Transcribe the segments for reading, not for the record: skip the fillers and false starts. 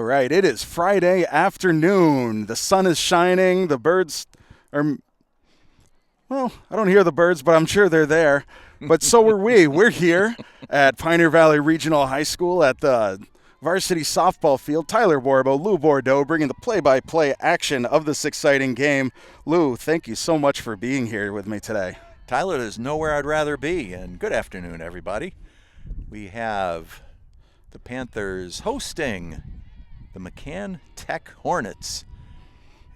right, it is Friday afternoon. The sun is shining. The birds are, well, I don't hear the birds, but I'm sure they're there. But so are we. We're here at Pioneer Valley Regional High School at the Varsity softball field. Tyler Warbo, Lou Bordeaux, bringing the play-by-play action of this exciting game. Lou, thank you so much for being here with me today. Tyler, there's nowhere I'd rather be, and good afternoon, everybody. We have the Panthers hosting the McCann Tech Hornets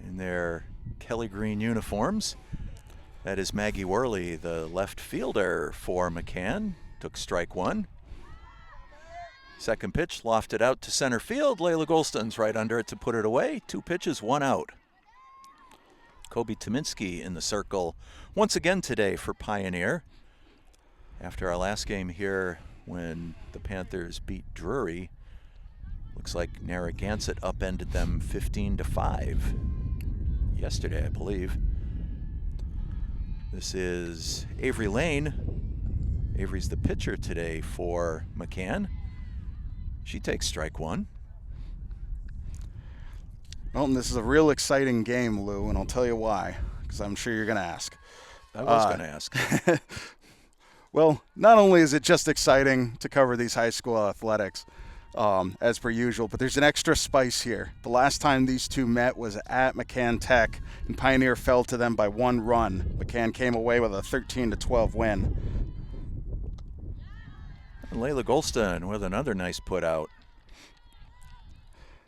in their Kelly green uniforms. That is Maggie Worley, the left fielder for McCann. Took strike one. Second pitch lofted out to center field. Layla Golston's right under it to put it away. 2 pitches, 1 out. Kobe Tominski in the circle once again today for Pioneer. After our last game here when the Panthers beat Drury, looks like Narragansett upended them 15-5 yesterday, I believe. This is Avery Lane. Avery's the pitcher today for McCann. She takes strike one. Well, this is a real exciting game, Lou, and I'll tell you why, because I'm sure you're going to ask. I was going to ask. Well, not only is it just exciting to cover these high school athletics, as per usual, but there's an extra spice here. The last time these two met was at McCann Tech, and Pioneer fell to them by 1 run. McCann came away with a 13-12 win. And Layla Golston with another nice put out.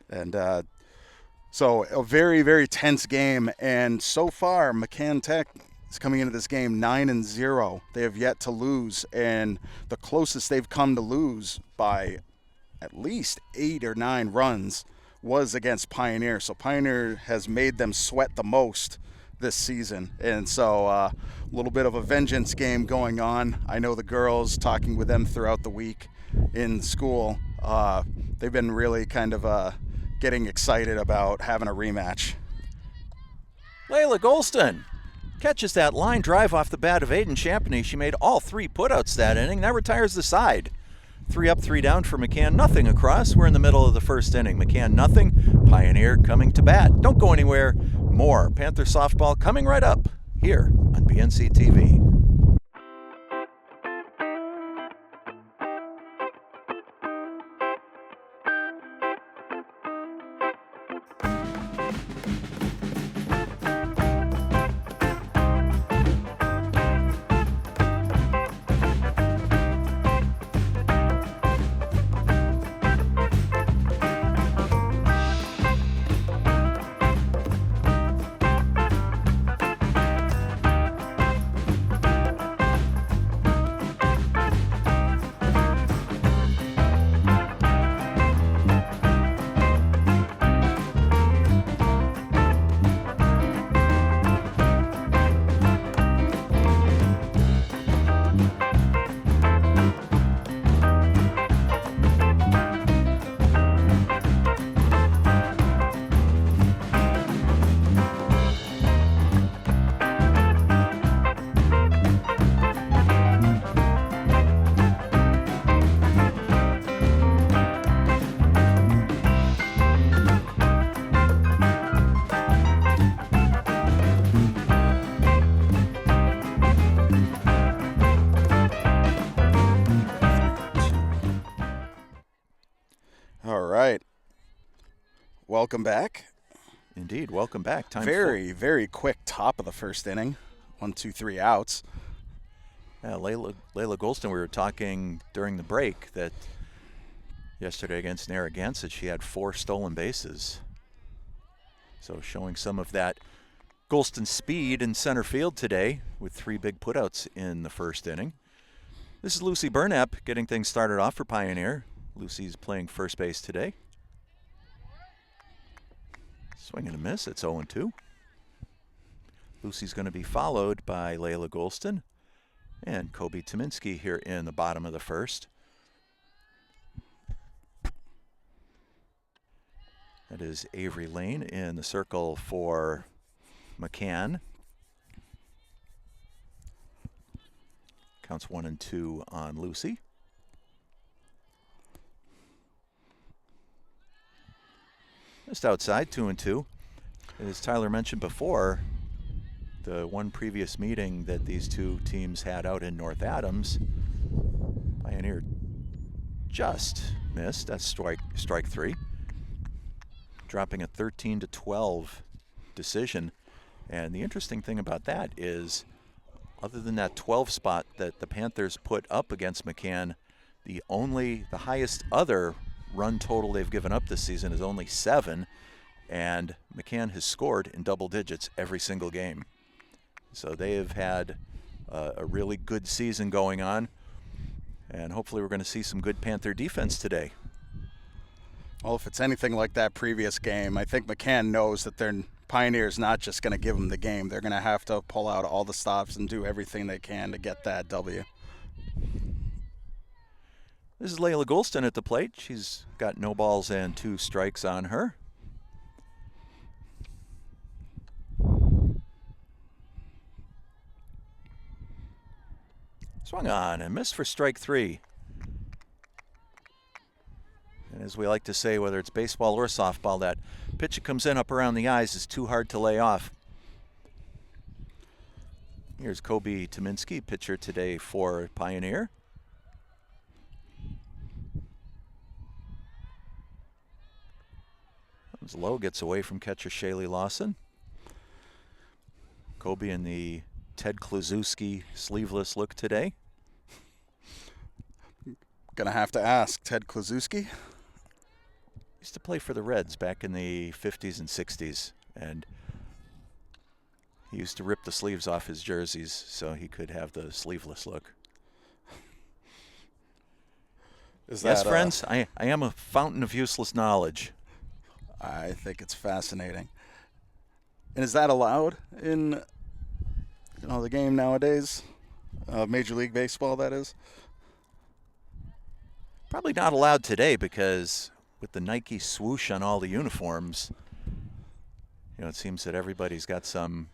And so a very, very tense game, and so far McCann Tech is coming into this game 9-0. They have yet to lose, and the closest they've come to lose by at least 8 or 9 runs was against Pioneer. So Pioneer has made them sweat the most this season, and so a little bit of a vengeance game going on. I know the girls, talking with them throughout the week in school, they've been really kind of getting excited about having a rematch. Layla Golston catches that line drive off the bat of Aiden Champney. She made all 3 putouts that inning. That retires the side. 3 up, 3 down for McCann. Nothing across. We're in the middle of the first inning. McCann nothing. Pioneer coming to bat. Don't go anywhere. More Panther softball coming right up here on BNC TV. Welcome back. Indeed, welcome back. Time very quick top of the first inning. 1, 2, 3 outs. Yeah, Layla Golston, we were talking during the break that yesterday against Narragansett, she had 4 stolen bases. So showing some of that Golston speed in center field today with 3 big putouts in the first inning. This is Lucy Burnap getting things started off for Pioneer. Lucy's playing first base today. Swing and a miss. It's 0-2. Lucy's going to be followed by Layla Golston and Kobe Tominski here in the bottom of the first. That is Avery Lane in the circle for McCann. Counts 1-2 on Lucy. Just outside, 2-2. As Tyler mentioned before, the one previous meeting that these two teams had out in North Adams, Pioneer just missed. That's strike three, dropping a 13-12 decision. And the interesting thing about that is, other than that 12 spot that the Panthers put up against McCann, the highest other run total they've given up this season is only 7, and McCann has scored in double digits every single game. So they have had a really good season going on, and hopefully we're going to see some good Panther defense today. Well, if it's anything like that previous game, I think McCann knows that their Pioneer's not just going to give them the game. They're going to have to pull out all the stops and do everything they can to get that W. This is Layla Goulston at the plate. She's got no balls and 2 strikes on her. Swung on and missed for strike 3. And as we like to say, whether it's baseball or softball, that pitch that comes in up around the eyes is too hard to lay off. Here's Kobe Tominski, pitcher today for Pioneer. Comes low, gets away from catcher Shaylee Lawson. Kobe in the Ted Kluszewski sleeveless look today. Gonna have to ask, Ted Kluszewski? Used to play for the Reds back in the 50s and 60s, and he used to rip the sleeves off his jerseys so he could have the sleeveless look. Yes, friends, I am a fountain of useless knowledge. I think it's fascinating. And is that allowed in the game nowadays? Major League Baseball, that is? Probably not allowed today, because with the Nike swoosh on all the uniforms, it seems that everybody's got some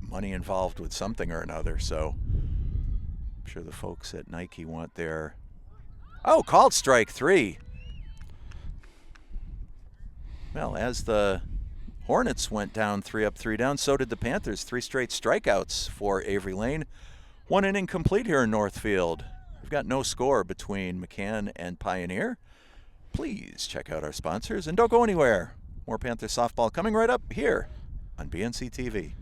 money involved with something or another. So I'm sure the folks at Nike want their... Oh, called strike 3. Well, as the Hornets went down 3 up, 3 down, so did the Panthers. 3 straight strikeouts for Avery Lane. 1 inning complete here in Northfield. We've got no score between McCann and Pioneer. Please check out our sponsors and don't go anywhere. More Panther softball coming right up here on BNC TV.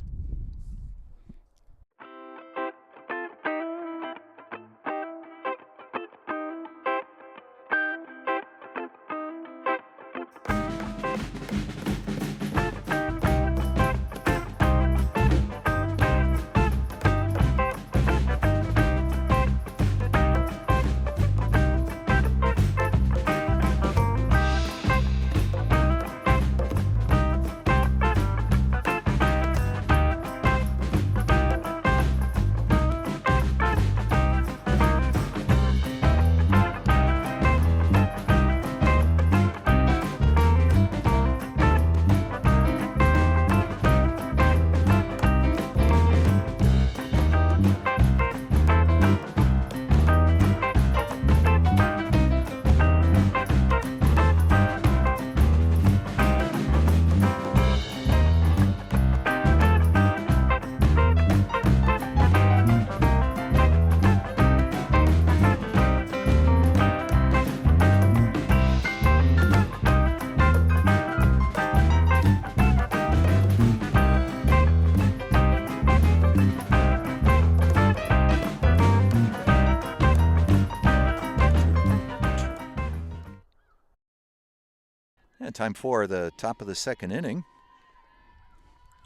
Time for the top of the second inning.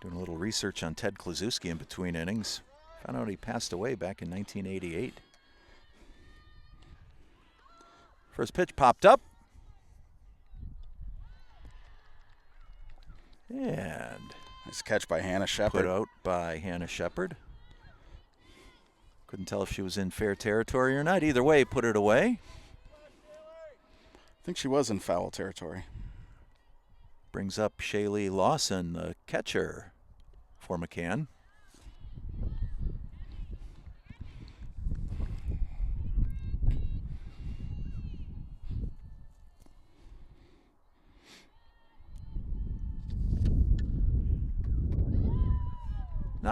Doing a little research on Ted Kluszewski in between innings. Found out he passed away back in 1988. First pitch popped up. And nice catch by Hannah Shepard. Put out by Hannah Shepard. Couldn't tell if she was in fair territory or not. Either way, put it away. I think she was in foul territory. Brings up Shaylee Lawson, the catcher for McCann.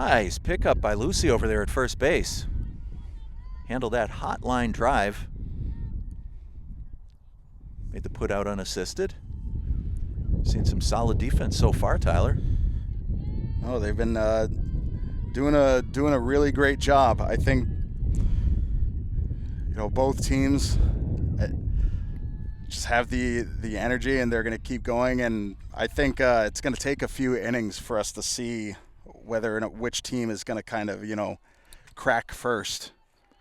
Nice pickup by Lucy over there at first base. Handled that hot line drive. Made the put out unassisted. Seen some solid defense so far, Tyler. Oh, they've been doing a really great job. I think both teams just have the energy, and they're going to keep going. And I think it's going to take a few innings for us to see whether or not which team is going to kind of crack first.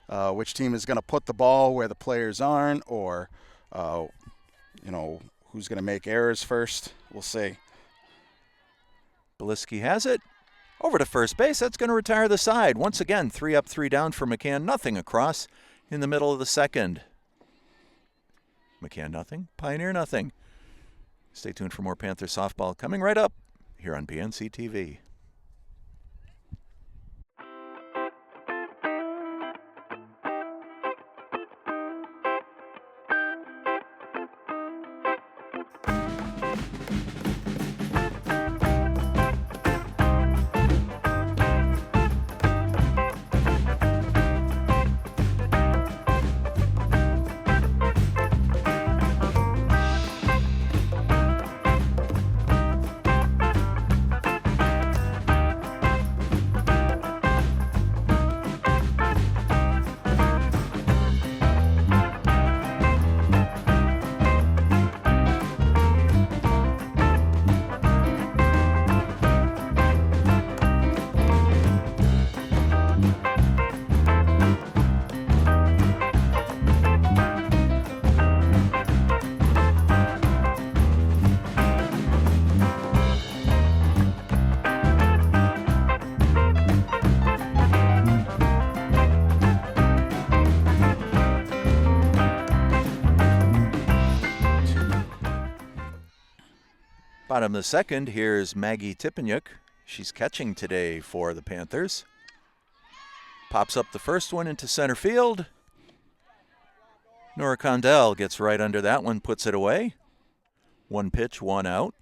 Which team is going to put the ball where the players aren't, or who's going to make errors first. We'll see. Beliski has it. Over to first base. That's going to retire the side. Once again, 3 up, 3 down for McCann. Nothing across in the middle of the second. McCann nothing. Pioneer nothing. Stay tuned for more Panther softball coming right up here on PNC TV. Bottom of the second, here's Maggie Tippanyuk. She's catching today for the Panthers. Pops up the first one into center field. Nora Condell gets right under that one, puts it away. 1 pitch, 1 out.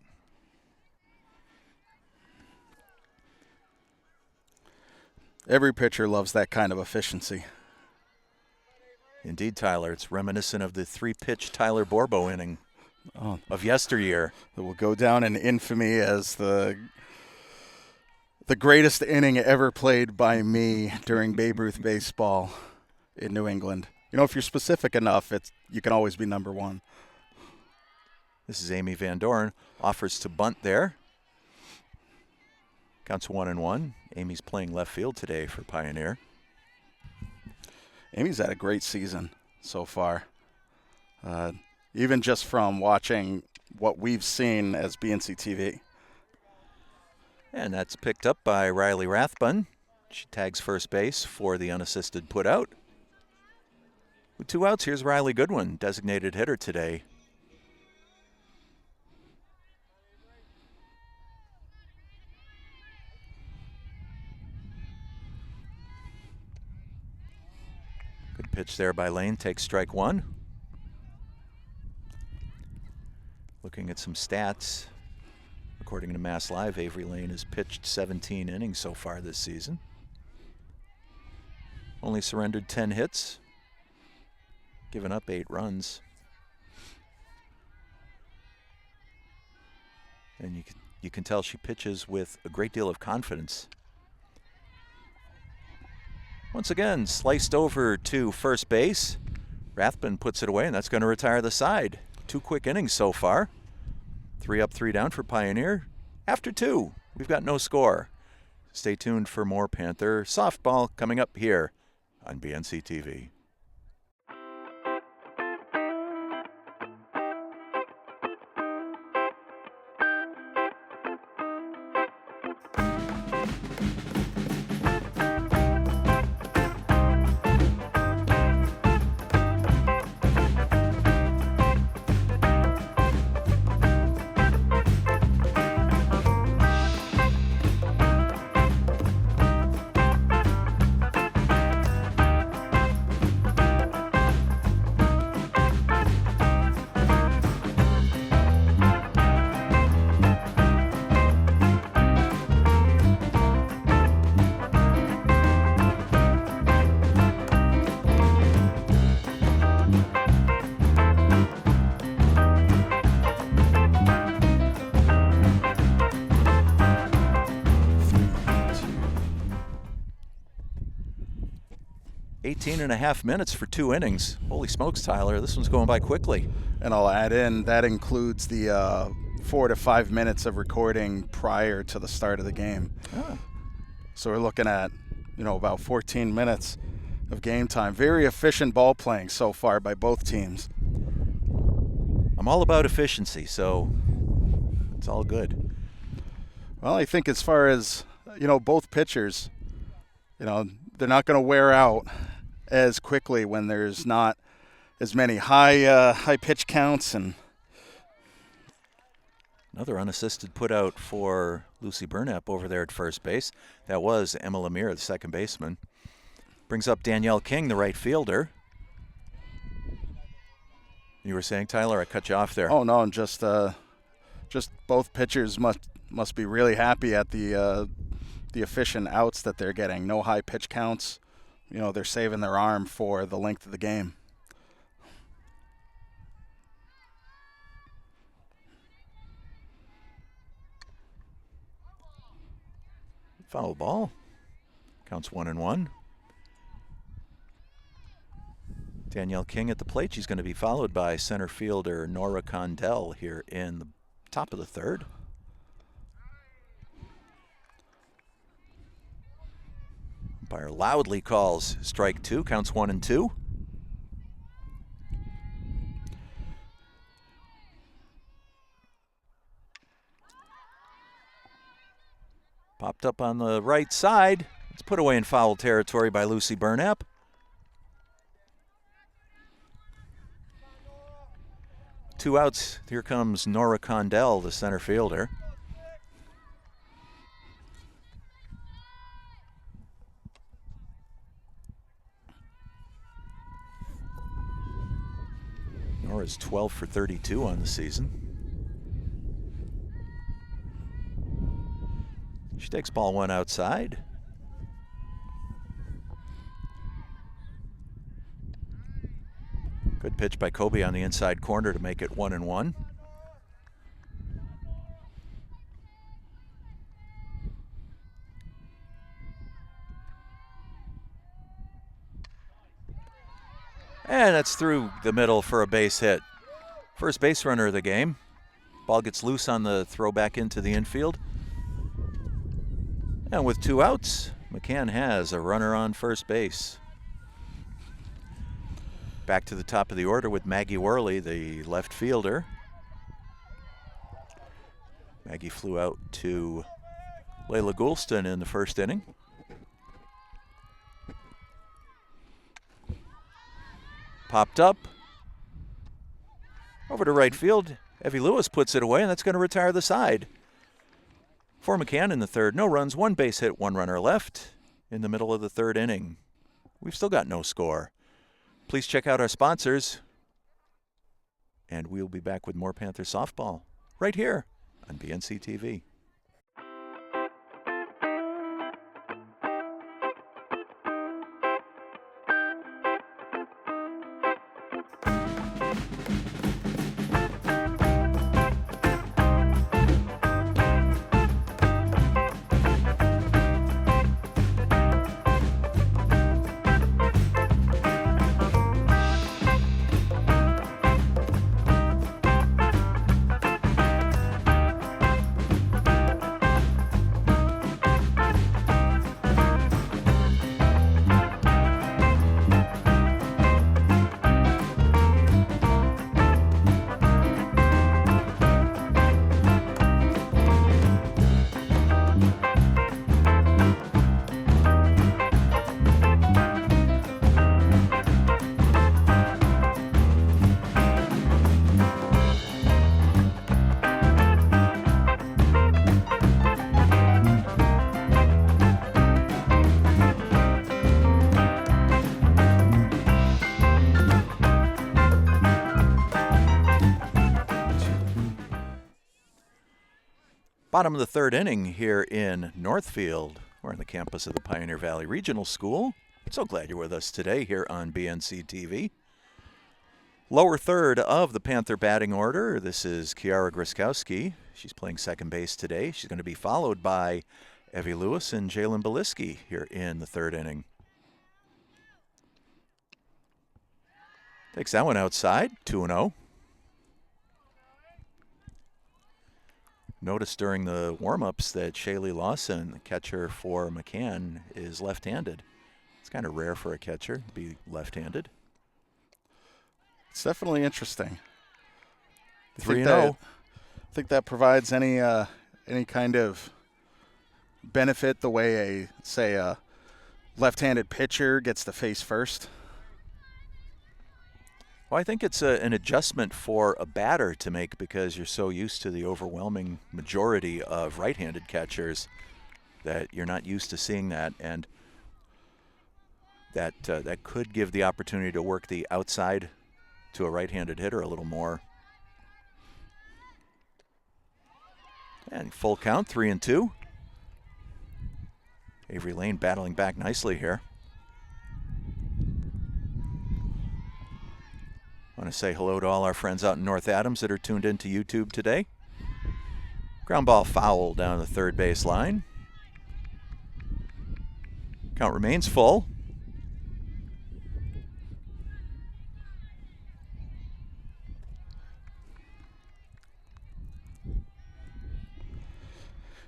Every pitcher loves that kind of efficiency. Indeed, Tyler. It's reminiscent of the 3-pitch Tyler Borbo inning of yesteryear. It will go down in infamy as the greatest inning ever played by me during Babe Ruth baseball in New England. If you're specific enough, you can always be number 1. This is Amy Van Doren. Offers to bunt there. Counts 1-1. Amy's playing left field today for Pioneer. Amy's had a great season so far. Even just from watching what we've seen as BNC TV. And that's picked up by Riley Rathbun. She tags first base for the unassisted putout. With 2 outs, here's Riley Goodwin, designated hitter today. Good pitch there by Lane, takes strike 1. Looking at some stats, according to Mass Live, Avery Lane has pitched 17 innings so far this season. Only surrendered 10 hits, given up 8 runs. And you can tell she pitches with a great deal of confidence. Once again, sliced over to first base. Rathbun puts it away, and that's going to retire the side. 2 quick innings so far. 3 up, 3 down for Pioneer. After 2, we've got no score. Stay tuned for more Panther softball coming up here on BNC TV. 14.5 minutes for 2 innings. Holy smokes, Tyler, this one's going by quickly. And I'll add in, that includes the 4 to 5 minutes of recording prior to the start of the game. Ah. So we're looking at, about 14 minutes of game time. Very efficient ball playing so far by both teams. I'm all about efficiency, so it's all good. Well, I think as far as, both pitchers, they're not going to wear out as quickly when there's not as many high pitch counts. And another unassisted put out for Lucy Burnap over there at first base. That was Emma Lemire, the second baseman. Brings up Danielle King, the right fielder. You were saying, Tyler, I cut you off there. Oh no, and just both pitchers must be really happy at the efficient outs that they're getting. No high pitch counts. They're saving their arm for the length of the game. Foul ball. Counts 1-1. Danielle King at the plate. She's going to be followed by center fielder Nora Condell here in the top of the third. Umpire loudly calls strike 2. Counts 1-2. Popped up on the right side. It's put away in foul territory by Lucy Burnap. Two outs. Here comes Nora Condell, the center fielder. Nora's 12 for 32 on the season. She takes ball 1 outside. Good pitch by Kobe on the inside corner to make it 1-1. And that's through the middle for a base hit. First base runner of the game. Ball gets loose on the throw back into the infield. And with 2 outs, McCann has a runner on first base. Back to the top of the order with Maggie Worley, the left fielder. Maggie flew out to Layla Goulston in the first inning. Popped up. Over to right field. Evie Lewis puts it away, and that's going to retire the side. For McCann in the third, no runs, 1 base hit, 1 runner left in the middle of the third inning. We've still got no score. Please check out our sponsors, and we'll be back with more Panther softball right here on BNC TV. Bottom of the third inning here in Northfield. We're on the campus of the Pioneer Valley Regional School. So glad you're with us today here on BNC TV. Lower third of the Panther batting order. This is Kiara Griskowski. She's playing second base today. She's going to be followed by Evie Lewis and Jalen Beliski here in the third inning. Takes that one outside, 2-0. Noticed during the warm-ups that Shaylee Lawson, the catcher for McCann, is left-handed. It's kind of rare for a catcher to be left-handed. It's definitely interesting. 3-0. Think that provides any kind of benefit the way a left-handed pitcher gets to face first? Well, I think it's an adjustment for a batter to make because you're so used to the overwhelming majority of right-handed catchers that you're not used to seeing that, and that could give the opportunity to work the outside to a right-handed hitter a little more. And full count, 3-2. Avery Lane battling back nicely here. I want to say hello to all our friends out in North Adams that are tuned into YouTube today. Ground ball foul down the third base line. Count remains full.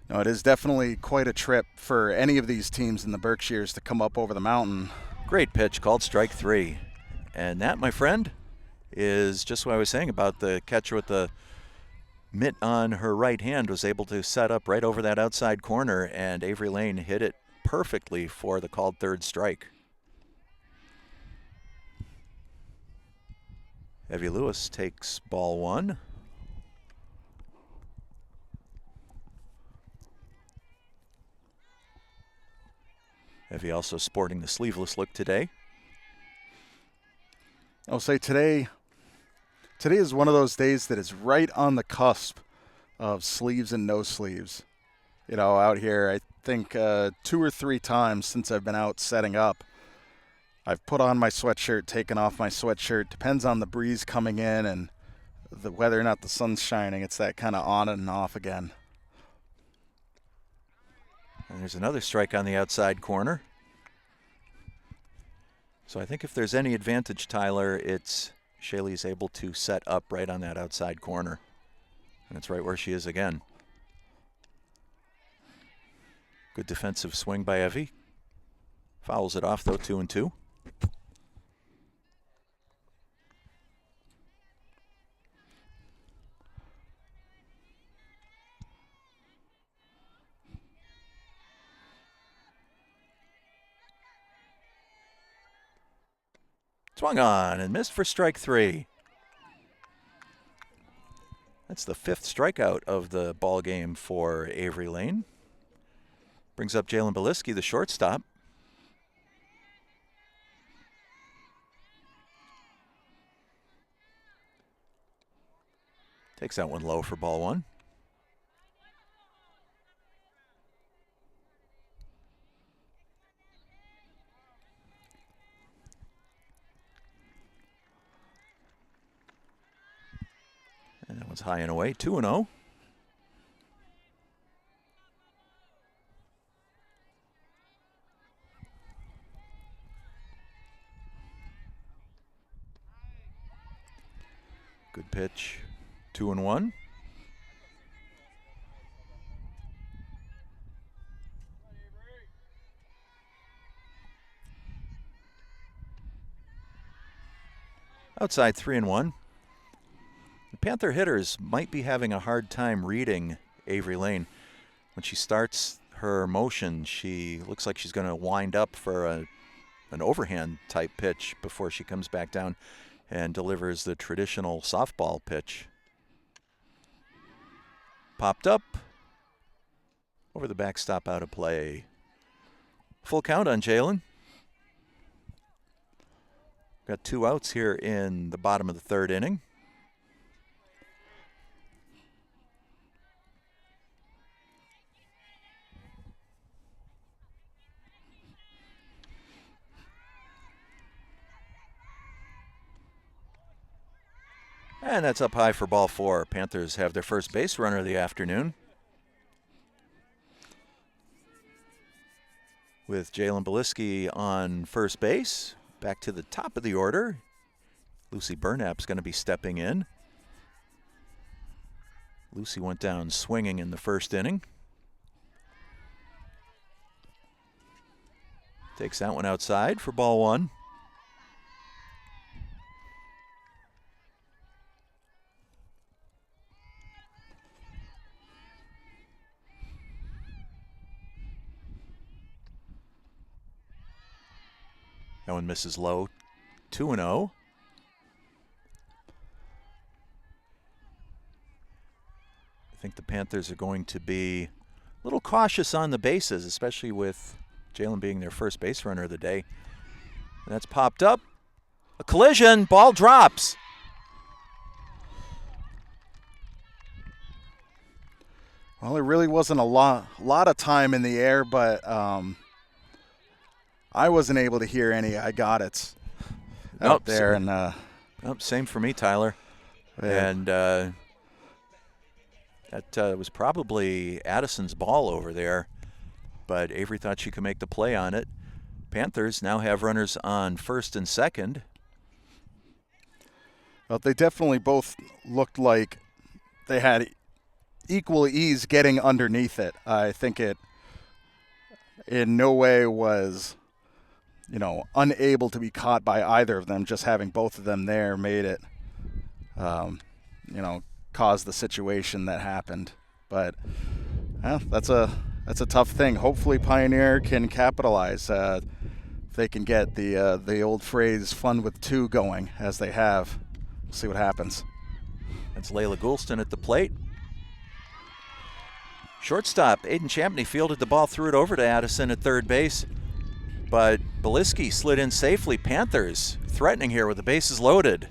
No, it is definitely quite a trip for any of these teams in the Berkshires to come up over the mountain. Great pitch, called strike 3. And that, my friend, is just what I was saying about the catcher with the mitt on her right hand was able to set up right over that outside corner, and Avery Lane hit it perfectly for the called third strike. Evie Lewis takes ball 1. Evie also sporting the sleeveless look today. I'll say today is one of those days that is right on the cusp of sleeves and no sleeves. You know, out here, I think 2 or 3 times since I've been out setting up, I've put on my sweatshirt, taken off my sweatshirt. Depends on the breeze coming in and whether or not the sun's shining. It's that kind of on and off again. And there's another strike on the outside corner. So I think if there's any advantage, Tyler, it's Shaylee's able to set up right on that outside corner. And it's right where she is again. Good defensive swing by Evie. Fouls it off, though, 2-2. Swung on and missed for strike 3. That's the 5th strikeout of the ball game for Avery Lane. Brings up Jalen Beliski, the shortstop. Takes that one low for ball 1. And that one's high and away, 2-0. Good pitch, 2-1. Outside, 3-1. The Panther hitters might be having a hard time reading Avery Lane. When she starts her motion, she looks like she's going to wind up for an overhand type pitch before she comes back down and delivers the traditional softball pitch. Popped up. Over the backstop, out of play. Full count on Jalen. Got 2 outs here in the bottom of the 3rd inning. And that's up high for ball 4. Panthers have their first base runner of the afternoon, with Jalen Beliski on first base. Back to the top of the order Lucy Burnap's going to be stepping in. Lucy went down swinging in the first inning. Takes that one outside for ball one. That one misses low, 2-0. I think the Panthers are going to be a little cautious on the bases, especially with Jalen being their first base runner of the day. And that's popped up. A collision, ball drops. Well, it really wasn't a lot of time in the air, but I wasn't able to hear any I got it out there. And same for me, Tyler. Yeah. And that was probably Addison's ball over there, but Avery thought she could make the play on it. Panthers now have runners on first and second. Well, they definitely both looked like they had equal ease getting underneath it. I think it in no way was, unable to be caught by either of them. Just having both of them there made it, caused the situation that happened. But that's a tough thing. Hopefully Pioneer can capitalize. If they can get the old phrase "fun with two" going as they have. We'll see what happens. That's Layla Goulston at the plate. Shortstop Aiden Champney fielded the ball, threw it over to Addison at third base, but Beliski slid in safely. Panthers threatening here with the bases loaded.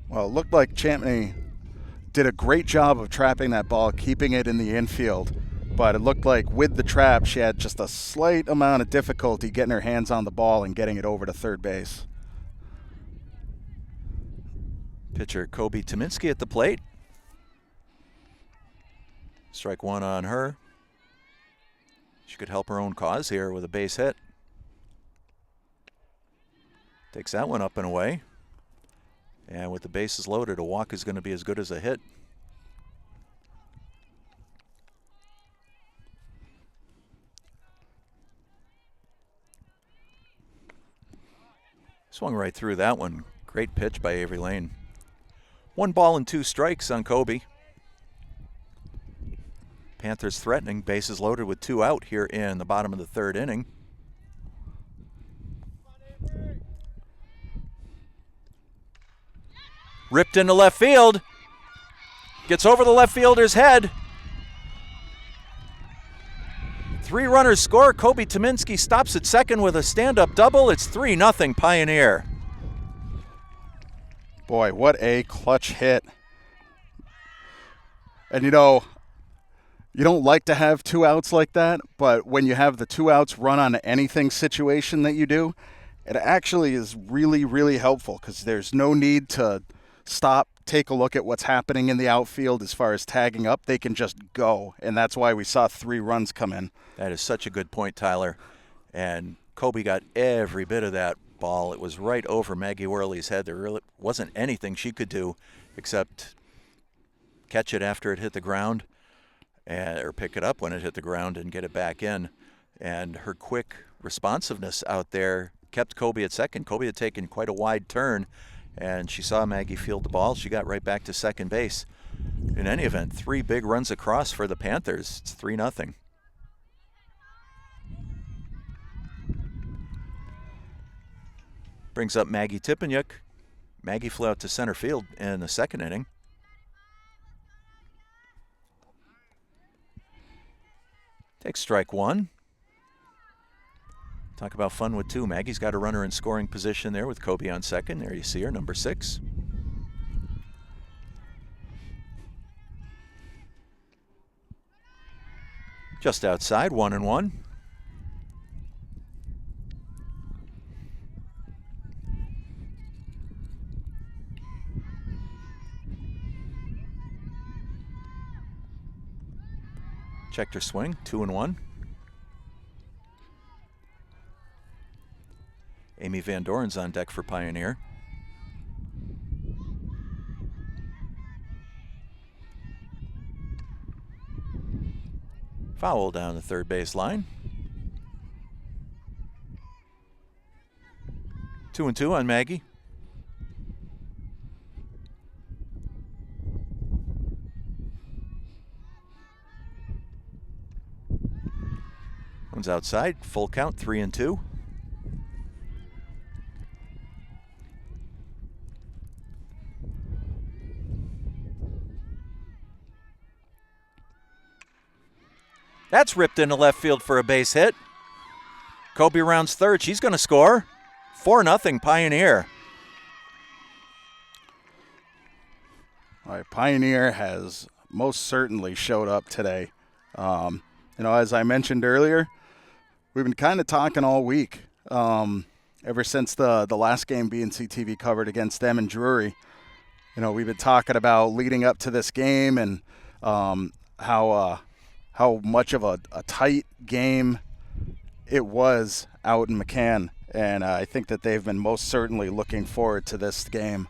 Well, it looked like Champney did a great job of trapping that ball, keeping it in the infield, but it looked like with the trap she had just a slight amount of difficulty getting her hands on the ball and getting it over to third base. Pitcher Kobe Tominski at the plate. Strike one on her. She could help her own cause here with a base hit. Takes that one up and away. And with the bases loaded, a walk is going to be as good as a hit. Swung right through that one. Great pitch by Avery Lane. 1 ball and 2 strikes on Kobe. Panthers threatening, bases loaded with 2 out here in the bottom of the third inning. Ripped into left field. Gets over the left fielder's head. 3 runners score. Kobe Tominski stops at second with a stand-up double. It's 3-0 Pioneer. Boy, what a clutch hit. And you don't like to have 2 outs like that, but when you have the 2 outs run on anything situation that you do, it actually is really, really helpful because there's no need to stop, take a look at what's happening in the outfield as far as tagging up. They can just go, and that's why we saw 3 runs come in. That is such a good point, Tyler. And Kobe got every bit of that ball. It was right over Maggie Worley's head. There really wasn't anything she could do except catch it after it hit the ground, or pick it up when it hit the ground and get it back in. And her quick responsiveness out there kept Kobe at second. Kobe had taken quite a wide turn, and she saw Maggie field the ball. She got right back to second base. In any event, 3 big runs across for the Panthers. It's 3-0. Brings up Maggie Tippenyuk. Maggie flew out to center field in the second inning. Takes strike 1. Talk about fun with 2. Maggie's got a runner in scoring position there with Kobe on second. There you see her, number 6. Just outside, 1-1. Checked her swing, 2-1. Amy Van Doren's on deck for Pioneer. Foul down the third base line. 2-2 on Maggie. One's outside, full count, 3-2. That's ripped into left field for a base hit. Kobe rounds third. She's going to score. 4-0 Pioneer. All right, Pioneer has most certainly showed up today. As I mentioned earlier, we've been kind of talking all week, ever since the last game BNC TV covered against them in Drury. We've been talking about leading up to this game and how much of a tight game it was out in McCann. And I think that they've been most certainly looking forward to this game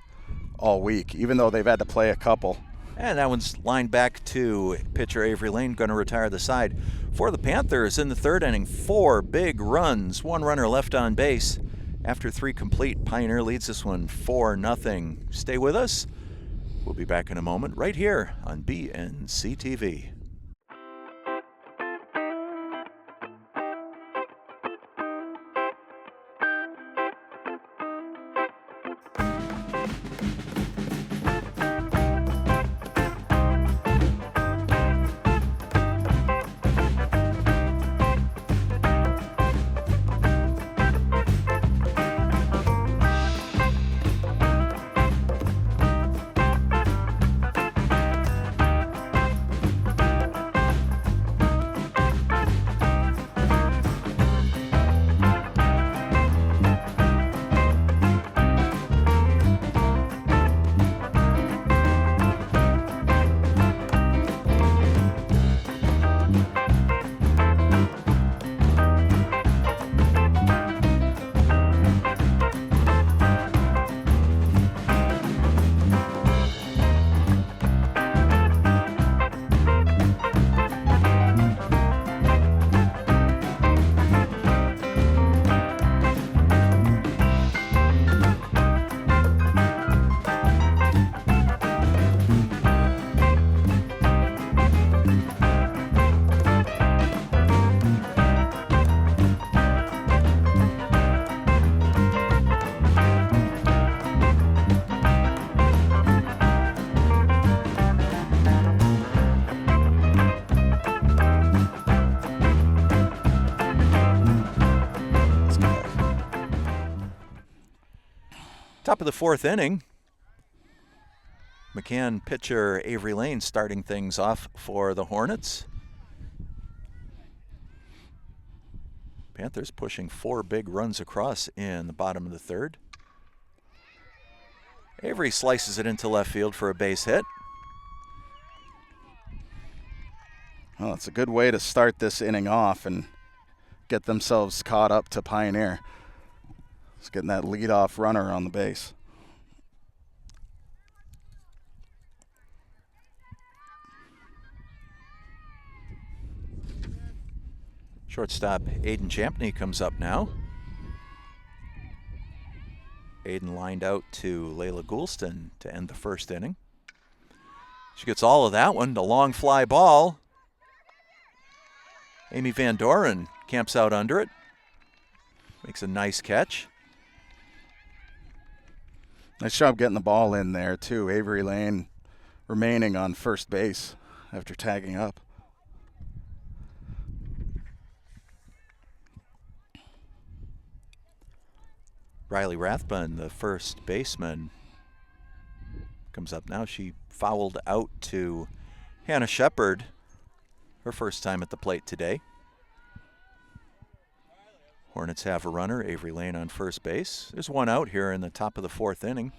all week, even though they've had to play a couple. And that one's lined back to pitcher Avery Lane, going to retire the side. For the Panthers in the third inning, 4 big runs, 1 runner left on base. After 3 complete, Pioneer leads this one 4-0. Stay with us. We'll be back in a moment right here on BNC TV. Top of the fourth inning. McCann pitcher Avery Lane starting things off for the Hornets. Panthers pushing 4 big runs across in the bottom of the third. Avery slices it into left field for a base hit. Well, it's a good way to start this inning off and get themselves caught up to Pioneer. Just getting that leadoff runner on the base. Shortstop Aiden Champney comes up now. Aiden lined out to Layla Goulston to end the first inning. She gets all of that one, the long fly ball. Amy Van Doren camps out under it. Makes a nice catch. Nice job getting the ball in there, too. Avery Lane remaining on first base after tagging up. Riley Rathbun, the first baseman, comes up now. She fouled out to Hannah Shepard, her first time at the plate today. Hornets have a runner, Avery Lane on first base. There's one out here in the top of the fourth inning.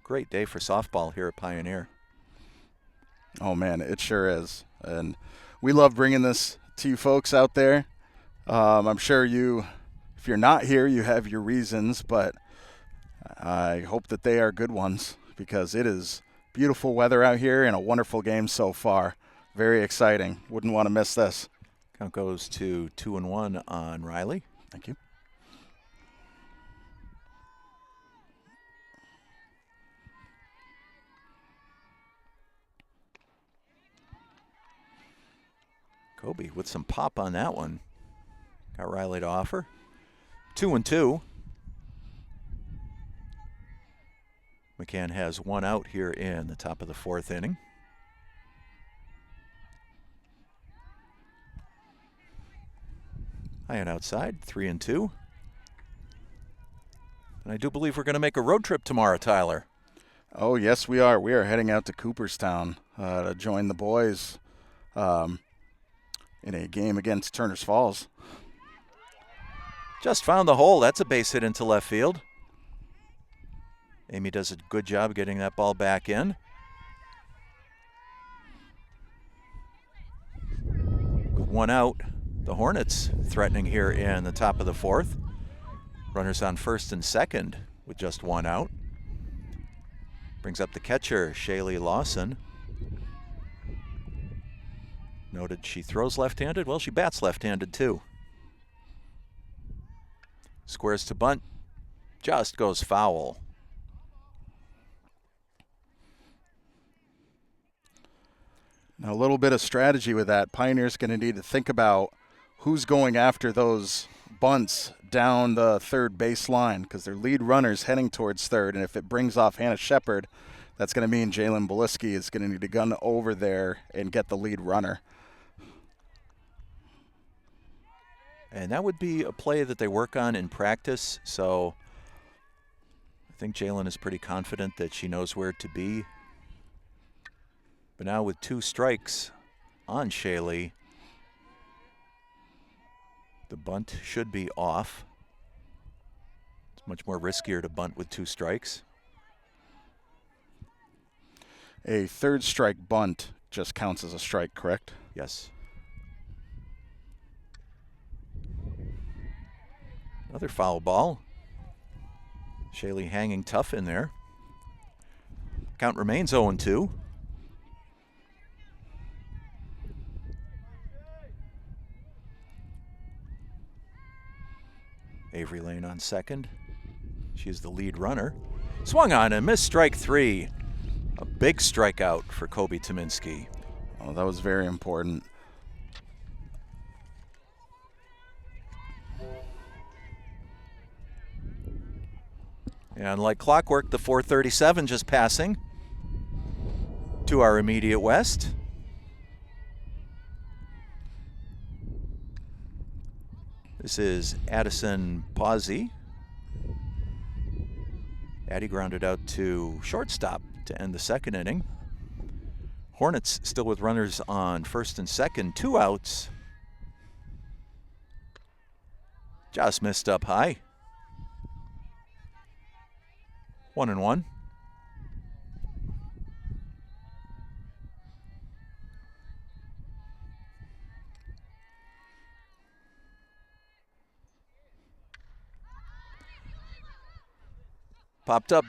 Great day for softball here at Pioneer. Oh, man, it sure is. And we love bringing this to you folks out there. I'm sure if if you're not here, you have your reasons, but I hope that they are good ones because it is beautiful weather out here and a wonderful game so far. Very exciting. Wouldn't want to miss this. Count goes to 2-1 on Riley. Thank you. Kobe with some pop on that one. Got Riley to offer. 2-2. McCann has one out here in the top of the fourth inning. High and outside, 3-2. And I do believe we're going to make a road trip tomorrow, Tyler. Oh, yes, we are. We are heading out to Cooperstown to join the boys in a game against Turner's Falls. Just found the hole. That's a base hit into left field. Amy does a good job getting that ball back in. With one out, the Hornets threatening here in the top of the fourth. Runners on first and second with just one out. Brings up the catcher, Shaylee Lawson. Noted she throws left-handed. Well, she bats left-handed too. Squares to bunt. Just goes foul. Now, a little bit of strategy with that. Pioneer's going to need to think about who's going after those bunts down the third base line because their lead runner's heading towards third, and if it brings off Hannah Shepard, that's going to mean Jalen Beliski is going to need to gun over there and get the lead runner. And that would be a play that they work on in practice, so I think Jalen is pretty confident that she knows where to be. But now with 2 strikes on Shaylee, the bunt should be off. It's much more riskier to bunt with 2 strikes. A third strike bunt just counts as a strike, correct? Yes. Another foul ball. Shaylee hanging tough in there. Count remains 0-2. Avery Lane on second. She is the lead runner. Swung on and missed strike 3. A big strikeout for Kobe Tominski. Oh, that was very important. And like clockwork, the 437 just passing to our immediate west. This is Addison Pazzi. Addie grounded out to shortstop to end the second inning. Hornets still with runners on first and second, 2 outs. Just missed up high. 1-1. Popped up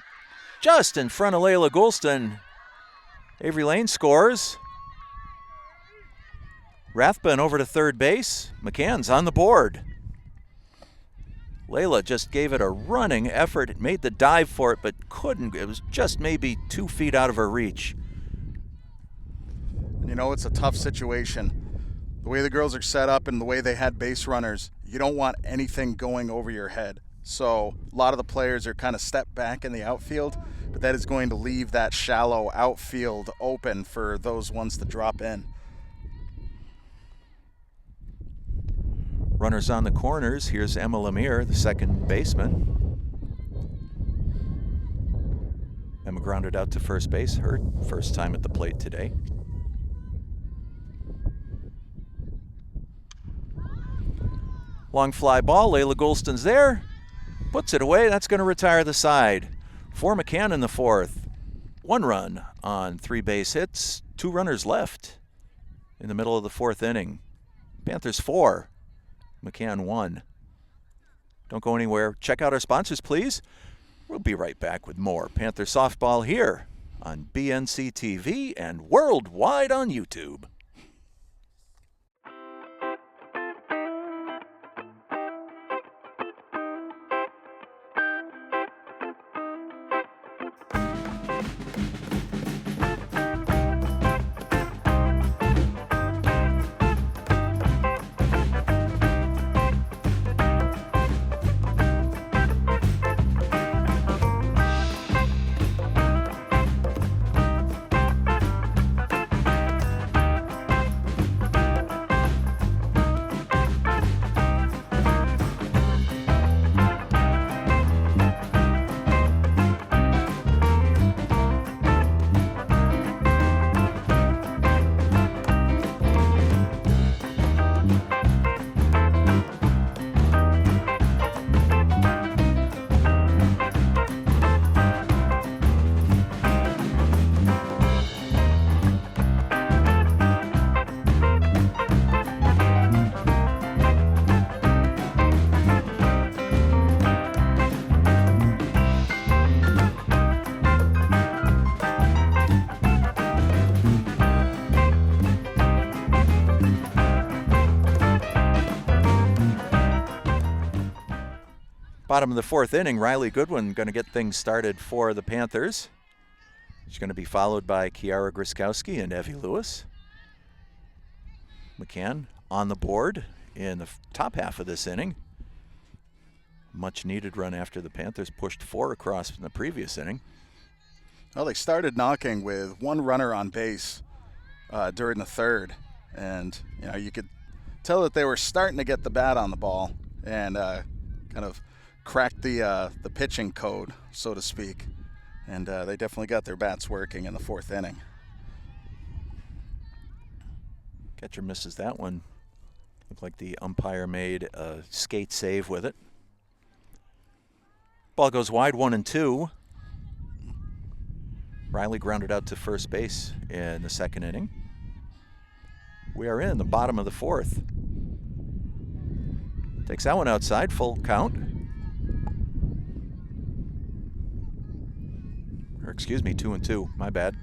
just in front of Layla Goulston. Avery Lane scores. Rathbun over to third base. McCann's on the board. Layla just gave it a running effort. It made the dive for it, but couldn't. It was just maybe 2 feet out of her reach. You know, it's a tough situation. The way the girls are set up and the way they had base runners, you don't want anything going over your head. So a lot of the players are kind of stepped back in the outfield, but that is going to leave that shallow outfield open for those ones to drop in. Runners on the corners. Here's Emma Lemire, the second baseman. Emma grounded out to first base, her first time at the plate today. Long fly ball, Layla Goulston's there. Puts it away, that's going to retire the side. For McCann in the fourth. 1 run on 3 base hits, 2 runners left in the middle of the fourth inning. Panthers 4, McCann 1. Don't go anywhere. Check out our sponsors, please. We'll be right back with more Panther softball here on BNC TV and worldwide on YouTube. Bottom of the fourth inning, Riley Goodwin going to get things started for the Panthers. She's going to be followed by Kiara Griskowski and Evie Lewis. McCann on the board in the top half of this inning. Much needed run after the Panthers pushed 4 across in the previous inning. Well, they started knocking with one runner on base during the third. And, you know, you could tell that they were starting to get the bat on the ball and kind of cracked the pitching code, so to speak. And they definitely got their bats working in the fourth inning. Catcher misses that one. Looked like the umpire made a skate save with it. Ball goes wide, 1-2. Riley grounded out to first base in the second inning. We are in the bottom of the fourth. Takes that one outside, full count. Or excuse me, 2-2, my bad.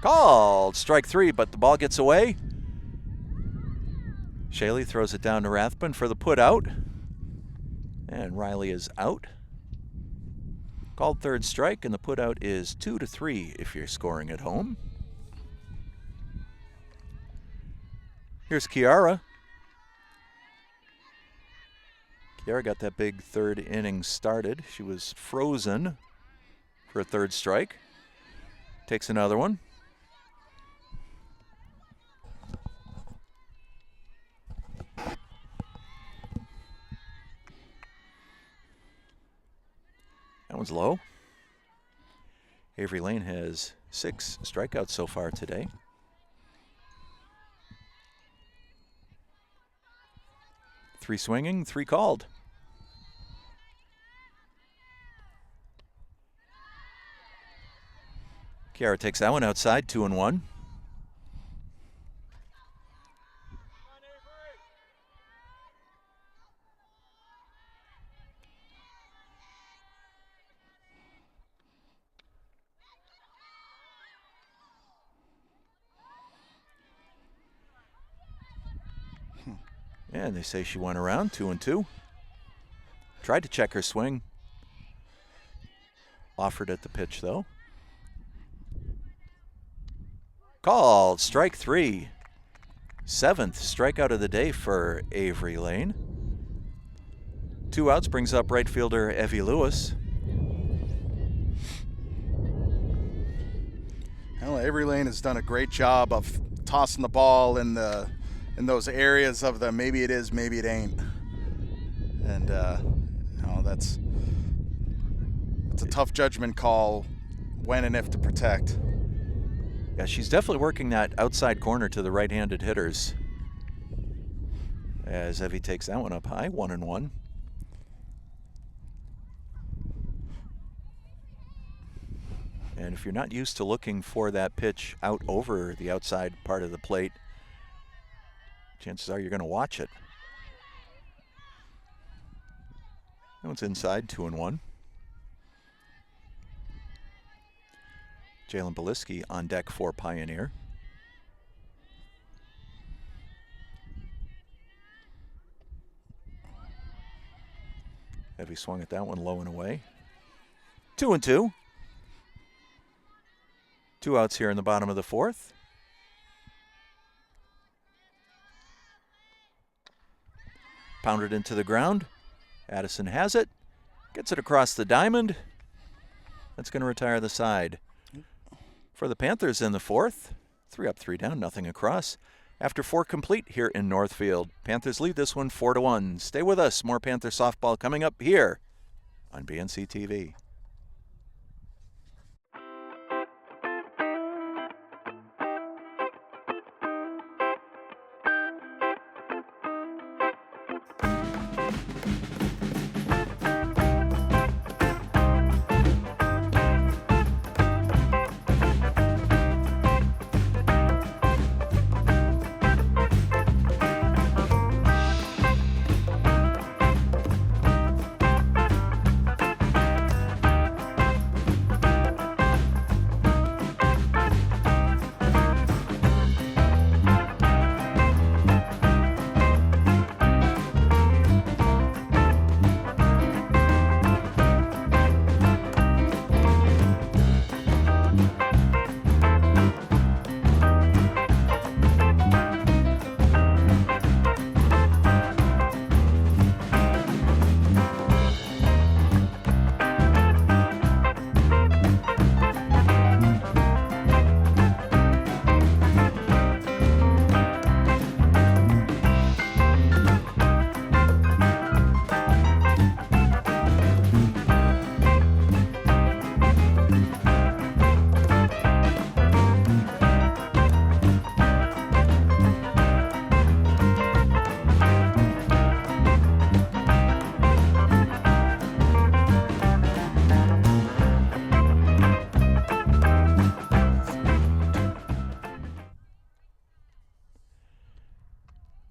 Called strike 3, but the ball gets away. Shaley throws it down to Rathbun for the put out. And Riley is out. Called third strike, and the put out is 2-3 if you're scoring at home. Here's Kiara. Kiara got that big third inning started. She was frozen for a third strike. Takes another one. That one's low. Avery Lane has 6 strikeouts so far today. Three swinging, 3 called. Kiara takes that one outside, 2-1. And they say she went around, 2-2. Tried to check her swing. Offered at the pitch, though. Called strike 3. 7th strikeout of the day for Avery Lane. 2 outs brings up right fielder Evie Lewis. Well, Avery Lane has done a great job of tossing the ball in those areas of the maybe it is, maybe it ain't. And that's a tough judgment call when and if to protect. Yeah, she's definitely working that outside corner to the right-handed hitters. As Evie takes that one up high, 1-1. And if you're not used to looking for that pitch out over the outside part of the plate, chances are you're going to watch it. That one's inside, 2-1. Jalen Beliski on deck for Pioneer. Heavy swung at that one, low and away. 2-2. 2 outs here in the bottom of the 4th. Pounded into the ground. Addison has it. Gets it across the diamond. That's going to retire the side. For the Panthers in the 4th, 3 up, 3 down, nothing across. After 4 complete here in Northfield, Panthers lead this one 4-1. Stay with us. More Panther softball coming up here on BNC TV.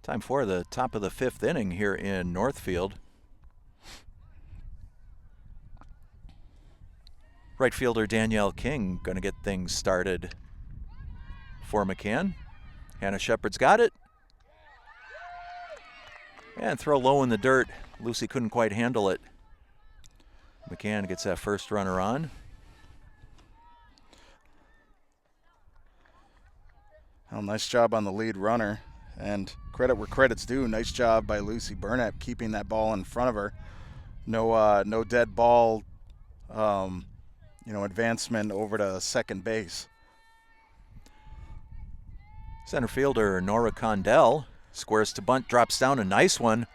Time for the top of the 5th inning here in Northfield. Right fielder Danielle King going to get things started for McCann. Hannah Shepard's got it. And throw low in the dirt. Lucy couldn't quite handle it. McCann gets that first runner on. Well, nice job on the lead runner. And credit where credit's due. Nice job by Lucy Burnett keeping that ball in front of her. No dead ball, advancement over to second base. Center fielder Nora Condell squares to bunt, drops down, a nice one.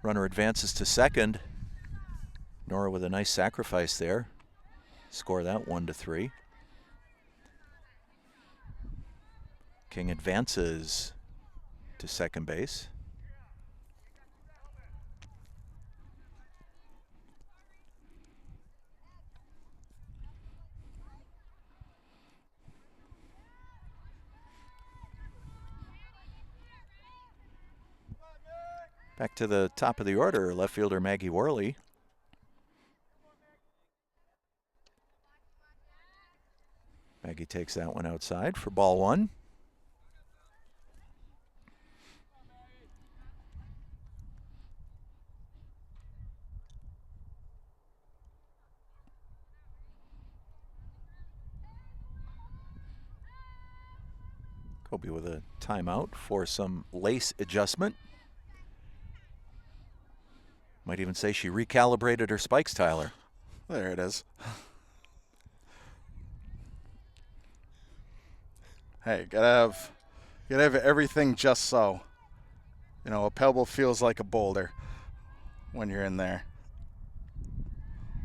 Runner advances to second. Nora with a nice sacrifice there. Score that 1-3. King advances to second base. Back to the top of the order, left fielder Maggie Worley. Maggie takes that one outside for ball 1. Kobe with a timeout for some lace adjustment. Might even say she recalibrated her spikes, Tyler. There it is. Hey, gotta have everything just so. A pebble feels like a boulder when you're in there.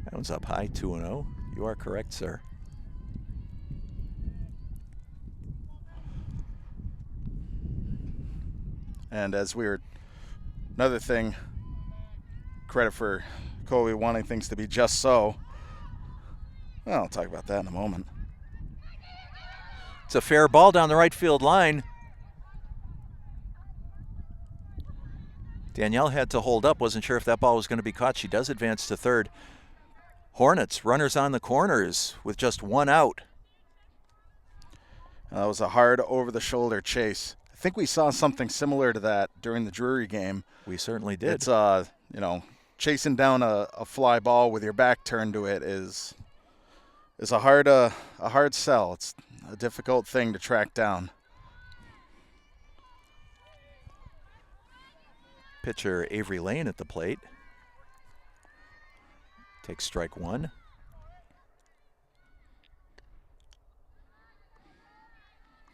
That one's up high, 2-0. You are correct, sir. And another thing, credit for Kobe wanting things to be just so. Well, I'll talk about that in a moment. It's a fair ball down the right field line. Danielle had to hold up, wasn't sure if that ball was going to be caught. She does advance to third. Hornets, runners on the corners with just one out. That was a hard over-the-shoulder chase. I think we saw something similar to that during the Drury game. We certainly did. It's, chasing down a fly ball with your back turned to it is a hard sell. It's a difficult thing to track down. Pitcher Avery Lane at the plate. Takes strike one.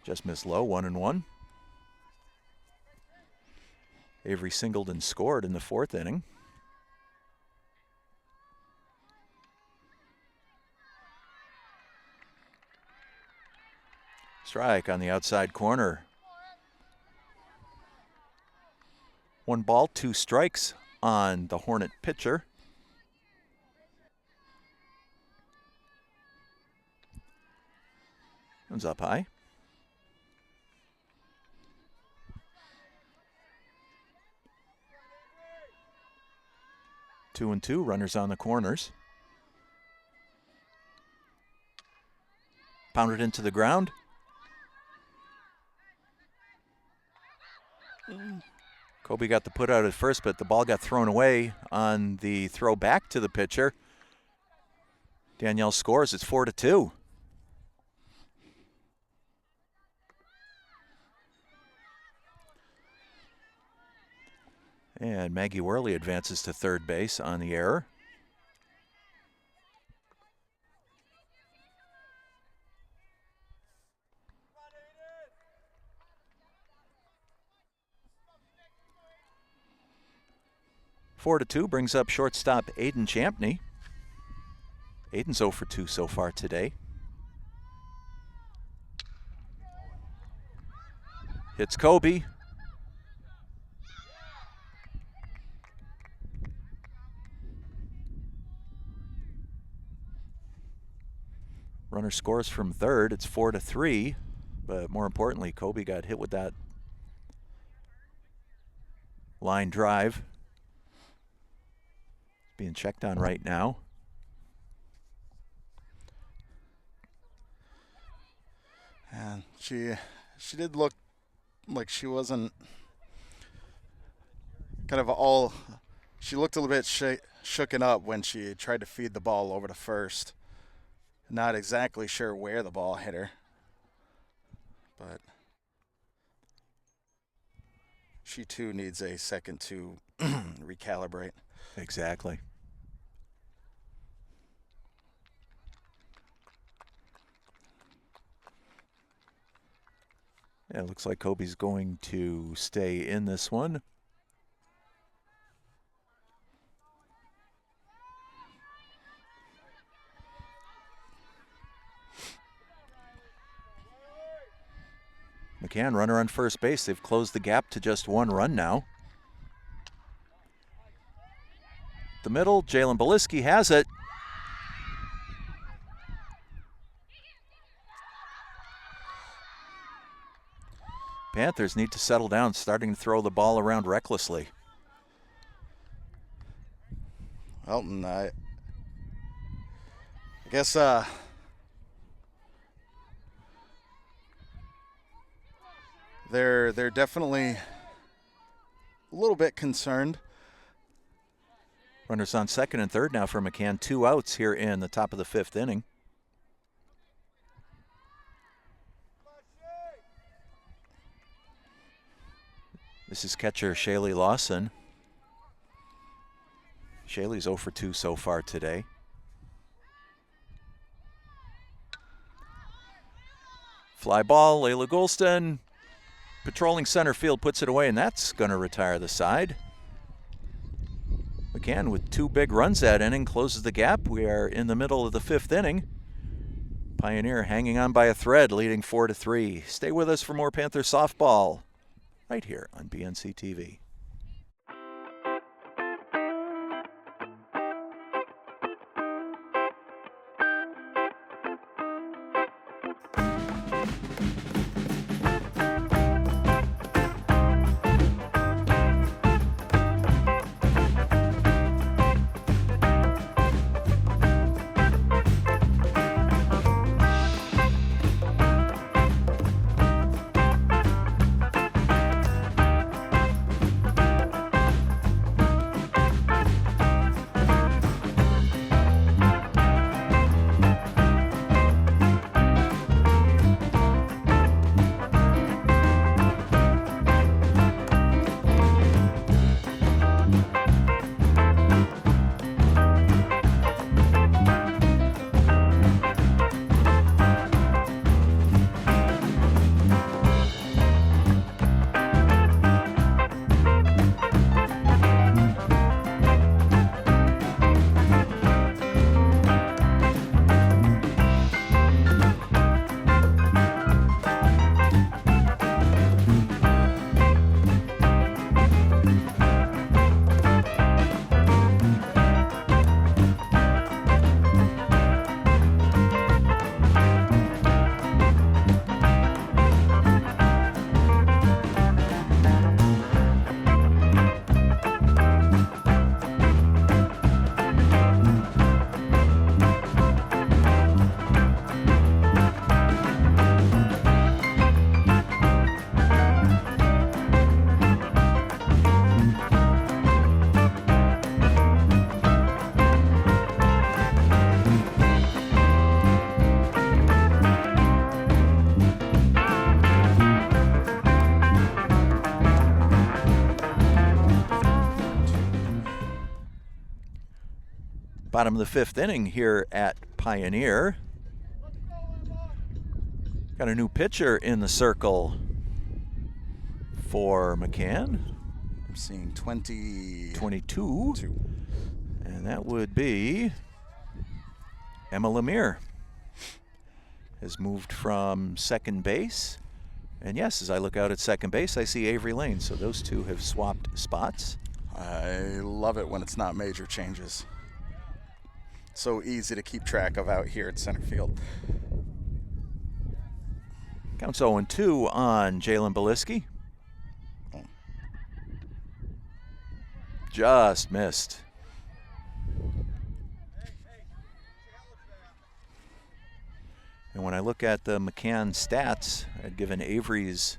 Just missed low, 1-1. Avery singled and scored in the fourth inning. Strike on the outside corner. 1 ball, 2 strikes on the Hornet pitcher. Comes up high. 2-2, runners on the corners. Pounded into the ground. Kobe got the put out at first, but the ball got thrown away on the throw back to the pitcher. Danielle scores. It's 4-2. And Maggie Worley advances to third base on the error. Four to 2 brings up shortstop Aiden Champney. Aiden's 0 for 2 so far today. Hits Kobe. Runner scores from third. It's 4-3, but more importantly, Kobe got hit with that line drive. Being checked on right now. And she did look like she wasn't kind of all. She looked a little bit shooken up when she tried to feed the ball over to first. Not exactly sure where the ball hit her, but she too needs a second to recalibrate. Exactly. Yeah, it looks like Kobe's going to stay in this one. McCann, runner on first base. They've closed the gap to just 1 run now. The middle, Jalen Beliski has it. Panthers need to settle down, starting to throw the ball around recklessly. Elton, I guess they're definitely a little bit concerned. Runners on second and third now for McCann. 2 outs here in the top of the 5th inning. This is catcher Shaylee Lawson. Shaylee's 0 for 2 so far today. Fly ball, Layla Golston patrolling center field, puts it away, and that's going to retire the side. McCann with 2 big runs that inning closes the gap. We are in the middle of the 5th inning. Pioneer hanging on by a thread, leading 4-3. Stay with us for more Panther softball right here on BNC TV. Bottom of the 5th inning here at Pioneer. Got a new pitcher in the circle for McCann. I'm seeing 22. And that would be Emma Lemire. Has moved from second base. And yes, as I look out at second base, I see Avery Lane. So those two have swapped spots. I love it when it's not major changes. So easy to keep track of out here at center field. Counts 0-2 on Jalen Beliski. Just missed. And when I look at the McCann stats, I'd given Avery's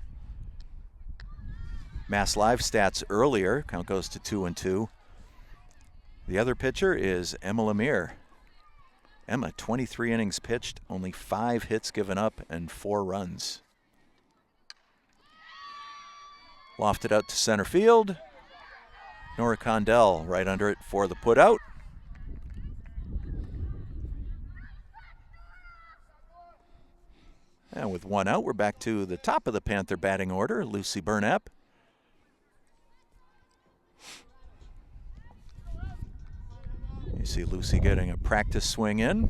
Mass Live stats earlier. Count goes to 2-2. The other pitcher is Emma Lemire. Emma, 23 innings pitched, only 5 hits given up, and 4 runs. Lofted out to center field. Nora Condell right under it for the putout. And with 1 out, we're back to the top of the Panther batting order, Lucy Burnap. You see Lucy getting a practice swing in.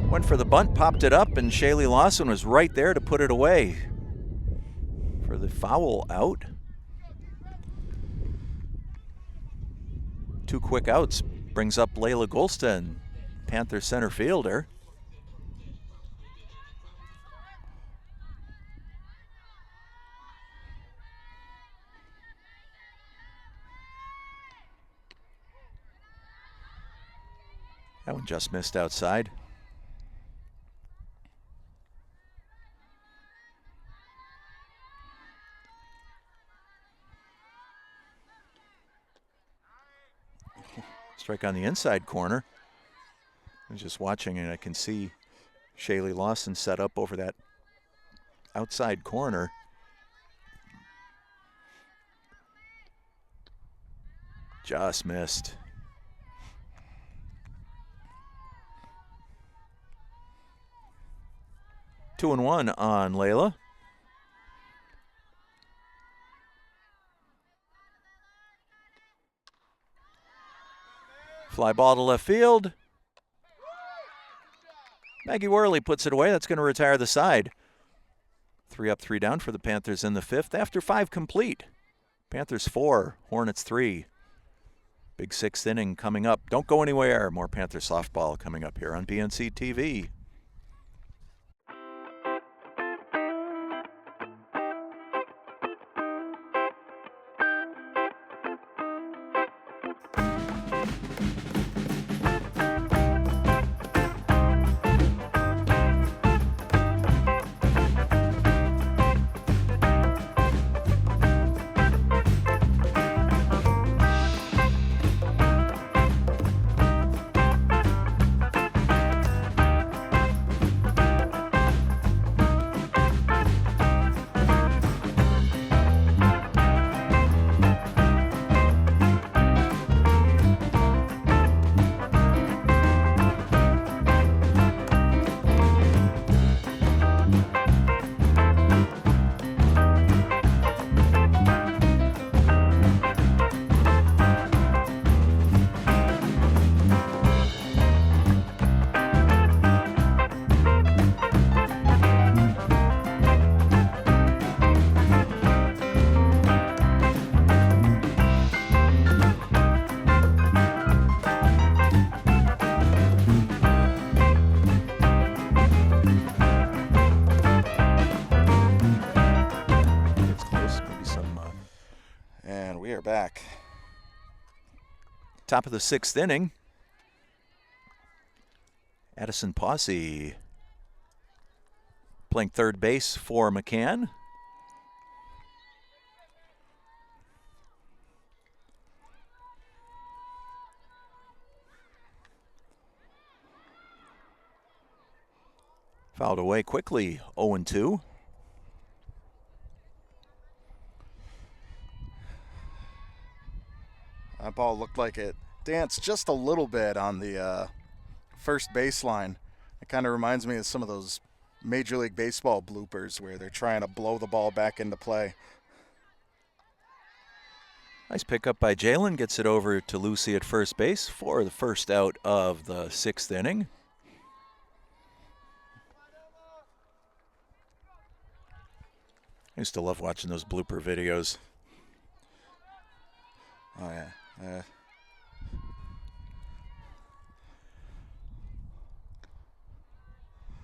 Went for the bunt, popped it up, and Shaylee Lawson was right there to put it away for the foul out. 2 quick outs brings up Layla Golston, Panther center fielder. That one just missed outside. Strike on the inside corner. I was just watching and I can see Shaylee Lawson set up over that outside corner. Just missed. Two and one on Layla. Fly ball to left field. Maggie Worley puts it away. That's going to retire the side. 3 up, 3 down for the Panthers in the 5th after 5 complete. Panthers 4, Hornets 3. Big 6th inning coming up. Don't go anywhere. More Panther softball coming up here on BNC TV. Back. Top of the 6th inning. Addison Posse playing third base for McCann. Fouled away quickly, 0-2. ball looked like it danced just a little bit on the first baseline. It kind of reminds me of some of those Major League Baseball bloopers where they're trying to blow the ball back into play. Nice pickup by Jalen. Gets it over to Lucy at first base for the first out of the 6th inning. I used to love watching those blooper videos. Oh, yeah.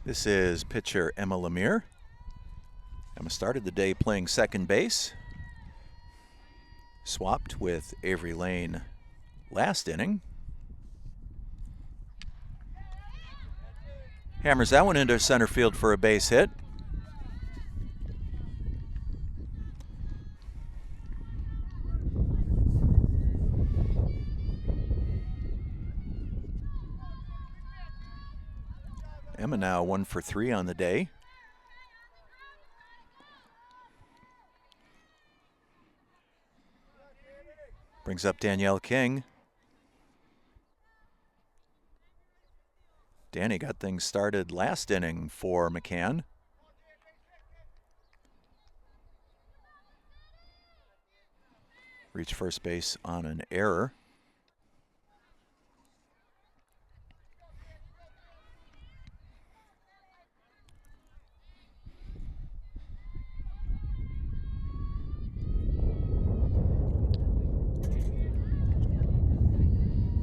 This is pitcher Emma Lemire. Emma started the day playing second base. Swapped with Avery Lane last inning. Hammers that one into center field for a base hit. Emma now 1 for 3 on the day. Brings up Danielle King. Danny got things started last inning for McCann. Reached first base on an error.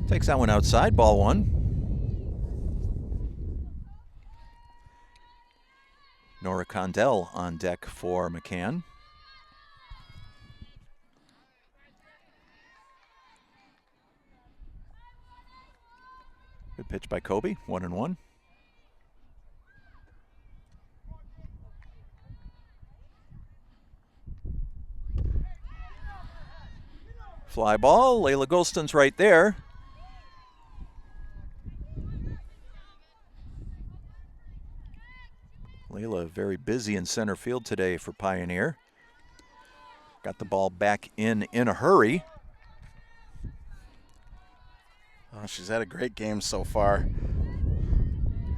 Takes that one outside, ball 1. Nora Condell on deck for McCann. Good pitch by Kobe, 1-1. Fly ball, Layla Golston's right there. Layla very busy in center field today for Pioneer. Got the ball back in a hurry. Oh, she's had a great game so far.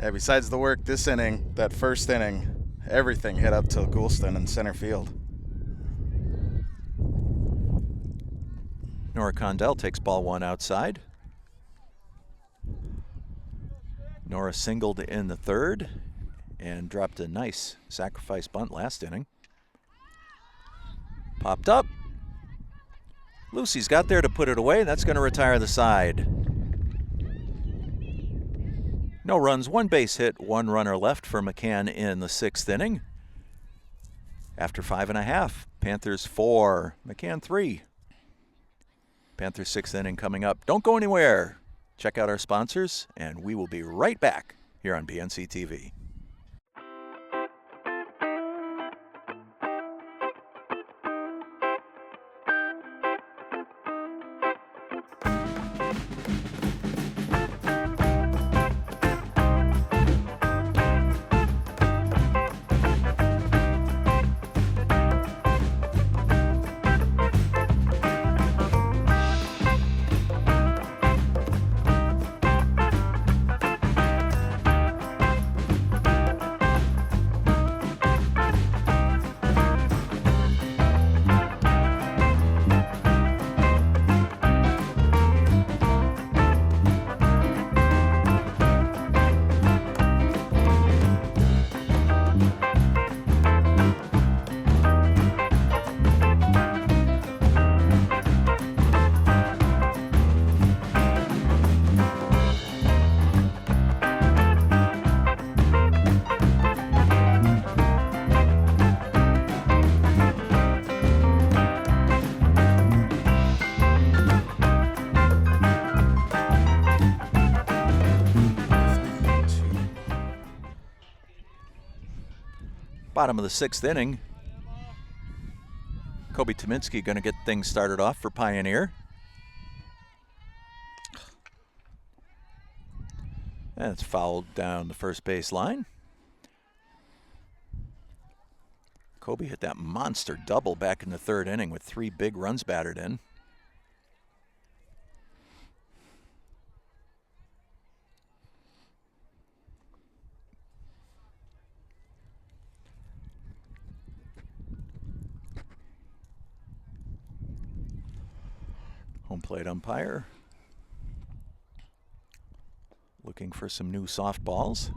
Yeah, besides the work this inning, that first inning, everything hit up to Goulston in center field. Nora Condell takes ball 1 outside. Nora singled in the 3rd and dropped a nice sacrifice bunt last inning. Popped up. Lucy's got there to put it away. That's going to retire the side. No runs, 1 base hit, 1 runner left for McCann in the 6th inning. After 5.5, Panthers 4, McCann 3. Panthers 6th inning coming up. Don't go anywhere. Check out our sponsors, and we will be right back here on BNC TV. Bottom of the 6th inning. Kobe Tominski going to get things started off for Pioneer. And it's fouled down the first base line. Kobe hit that monster double back in the 3rd inning with 3 big runs battered in. Home plate umpire looking for some new softballs.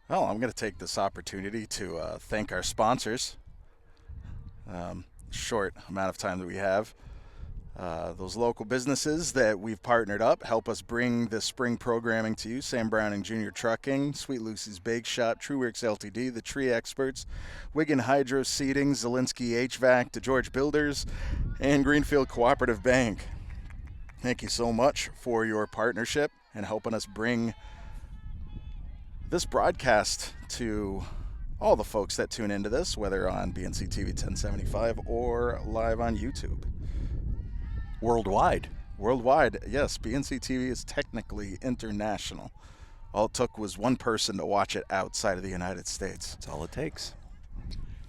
Well, I'm going to take this opportunity to thank our sponsors. Short amount of time that we have. Those local businesses that we've partnered up help us bring this spring programming to you. Sam Browning Jr. Trucking, Sweet Lucy's Bakeshop, Works LTD, The Tree Experts, Wiggin Hydroseeding, Zilinksi HVAC, DiGeorge Builders, and Greenfield Cooperative Bank. Thank you so much for your partnership and helping us bring this broadcast to all the folks that tune into this, whether on BNC TV 1075 or live on YouTube. Worldwide. Worldwide, yes. BNC TV is technically international. All it took was one person to watch it outside of the United States. That's all it takes.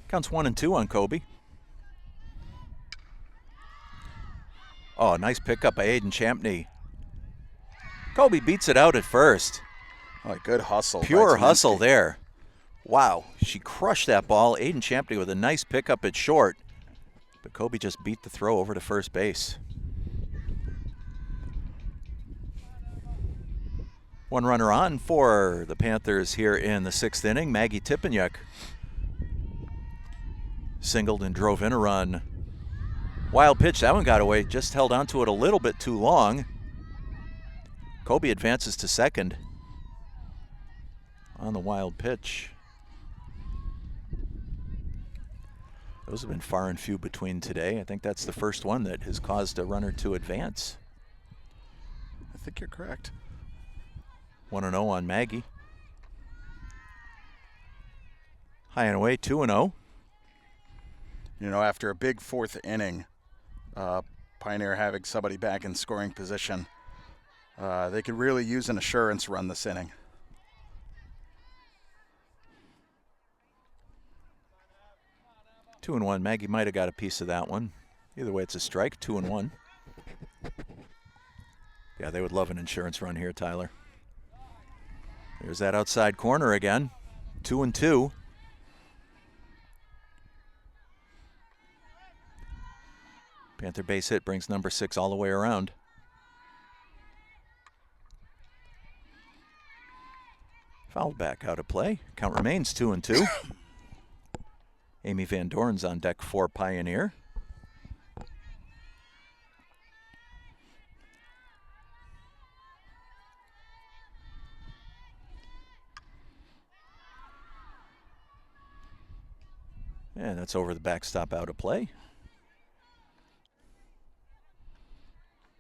Counts 1-2 on Kobe. Oh, nice pickup by Aiden Champney. Kobe beats it out at first. Oh, good hustle. Pure hustle there. Wow, she crushed that ball. Aiden Champney with a nice pickup at short. But Kobe just beat the throw over to first base. One runner on for the Panthers here in the 6th inning. Maggie Tippeniuk singled and drove in a run. Wild pitch, that one got away, just held on to it a little bit too long. Kobe advances to second on the wild pitch. Those have been far and few between today. I think that's the first one that has caused a runner to advance. I think you're correct. 1-0 on Maggie. High and away, 2-0. You know, after a big 4th inning, Pioneer having somebody back in scoring position, they could really use an assurance run this inning. 2-1. Maggie might have got a piece of that one. Either way, it's a strike. 2-1. Yeah, they would love an insurance run here, Tyler. There's that outside corner again. 2-2. Panther base hit brings number 6 all the way around. Fouled back out of play. Count remains 2-2. Amy Van Doren's on deck for Pioneer. And that's over the backstop out of play.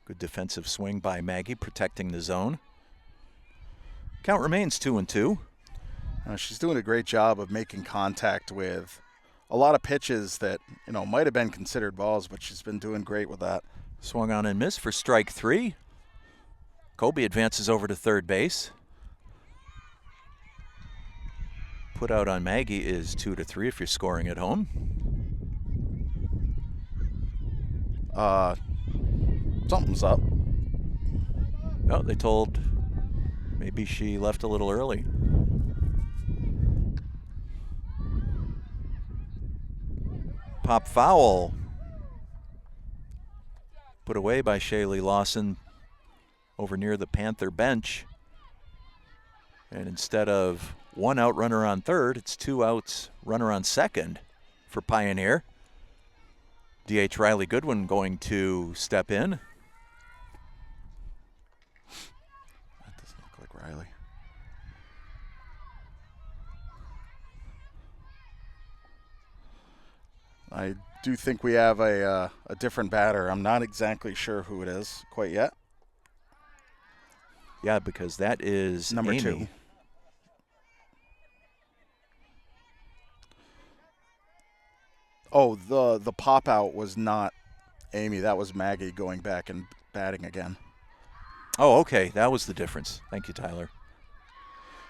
Good defensive swing by Maggie, protecting the zone. Count remains 2-2. She's doing a great job of making contact with a lot of pitches that, you know, might have been considered balls, but she's been doing great with that. Swung on and missed for strike 3. Kobe advances over to third base. Put out on Maggie is 2-3 if you're scoring at home. Something's up. No, they told maybe she left a little early. Pop foul. Put away by Shaylee Lawson over near the Panther bench. And instead of 1 out runner on third, it's 2 outs runner on second for Pioneer. DH Riley Goodwin going to step in. That doesn't look like Riley. I do think we have a different batter. I'm not exactly sure who it is quite yet. Yeah, because that is number Amy. 2. Oh, the pop out was not Amy. That was Maggie going back and batting again. Oh, okay. That was the difference. Thank you, Tyler.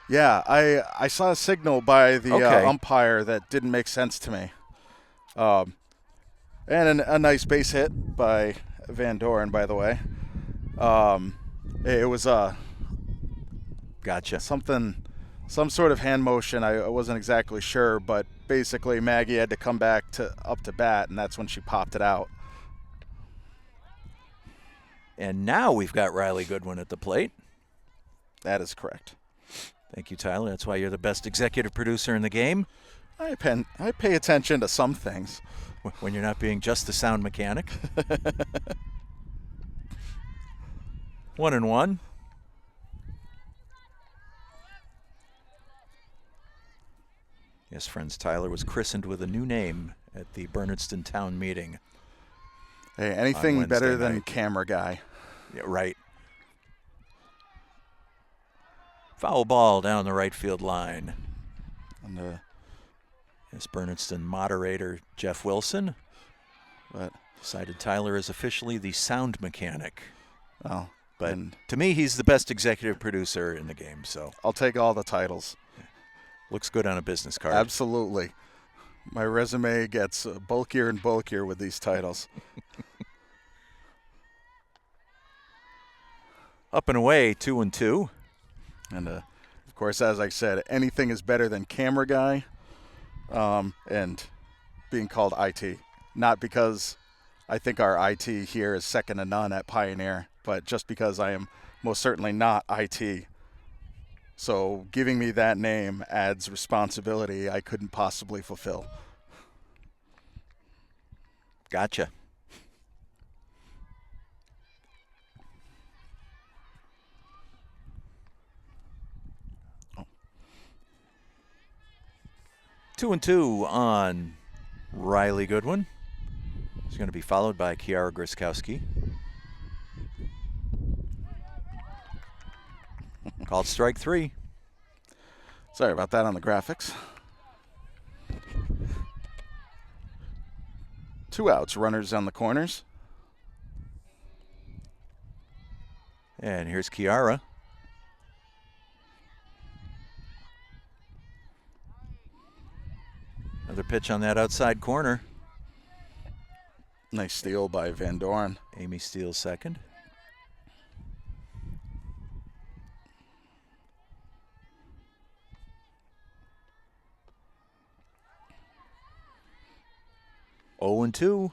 Yeah, I saw a signal by the umpire that didn't make sense to me. And a nice base hit by Van Doren, by the way. It was Gotcha. something some sort of hand motion. I wasn't exactly sure, but basically Maggie had to come back up to bat, and that's when she popped it out. And now we've got Riley Goodwin at the plate. That is correct. Thank you, Tyler. That's why you're the best executive producer in the game. I pay attention to some things. When you're not being just a sound mechanic. 1-1. Yes, friends, Tyler was christened with a new name at the Bernardston Town meeting. Hey, anything better than camera guy. Yeah, right. Foul ball down the right field line. And Yes, Bernardston moderator Jeff Wilson decided Tyler is officially the sound mechanic. Oh, but to me, he's the best executive producer in the game. So I'll take all the titles. Looks good on a business card. Absolutely. My resume gets bulkier and bulkier with these titles. Up and away, 2-2. And of course, as I said, anything is better than camera guy. And being called IT. Not because I think our IT here is second to none at Pioneer, but just because I am most certainly not IT. So giving me that name adds responsibility I couldn't possibly fulfill. Gotcha. Oh. 2-2 on Riley Goodwin. He's going to be followed by Kiara Griskowski. Called strike 3. Sorry about that on the graphics. 2 outs, runners on the corners. And here's Kiara. Another pitch on that outside corner. Nice steal by Van Doren. Amy steals second. Oh and 2.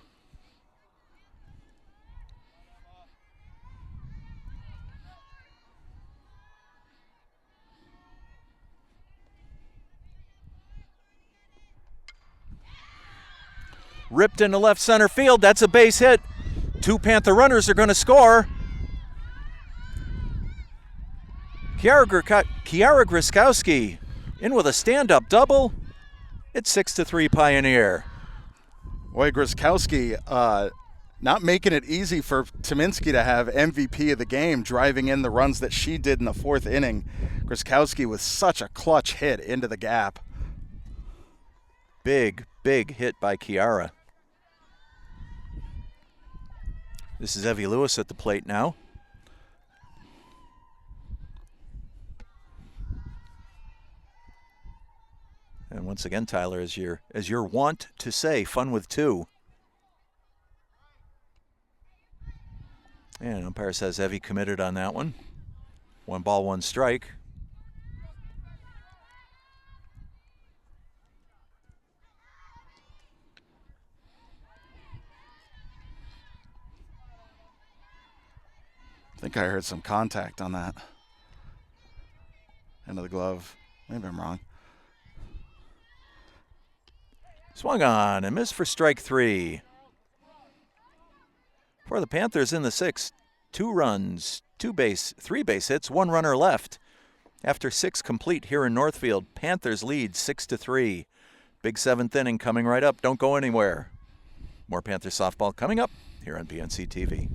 Ripped into left center field. That's a base hit. 2 Panther runners are going to score. Kiara Griskowski in with a stand-up double. It's 6-3 Pioneer. Boy, Griskowski not making it easy for Tominski to have MVP of the game, driving in the runs that she did in the 4th inning. Griskowski with such a clutch hit into the gap. Big hit by Kiara. This is Evie Lewis at the plate now. And once again, Tyler, as you're wont to say, fun with 2. And umpire says Evie committed on that one. 1 ball, 1 strike. I think I heard some contact on that. End of the glove. Maybe I'm wrong. Swung on and missed for strike 3. For the Panthers in the 6th, 2 runs, 3 base hits, 1 runner left. After 6 complete here in Northfield, Panthers lead 6-3. Big 7th inning coming right up. Don't go anywhere. More Panther softball coming up here on PNC TV.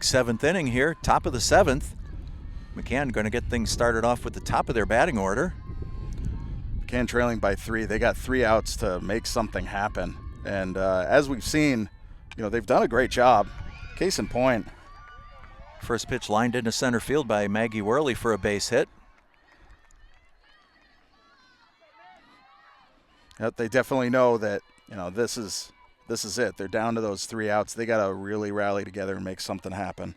seventh inning here, top of the seventh. McCann going to get things started off with the top of their batting order. McCann trailing by 3. They got 3 outs to make something happen. And as we've seen, they've done a great job. Case in point. First pitch lined into center field by Maggie Worley for a base hit. Yep, they definitely know that, this is it. They're down to those 3 outs. They got to really rally together and make something happen.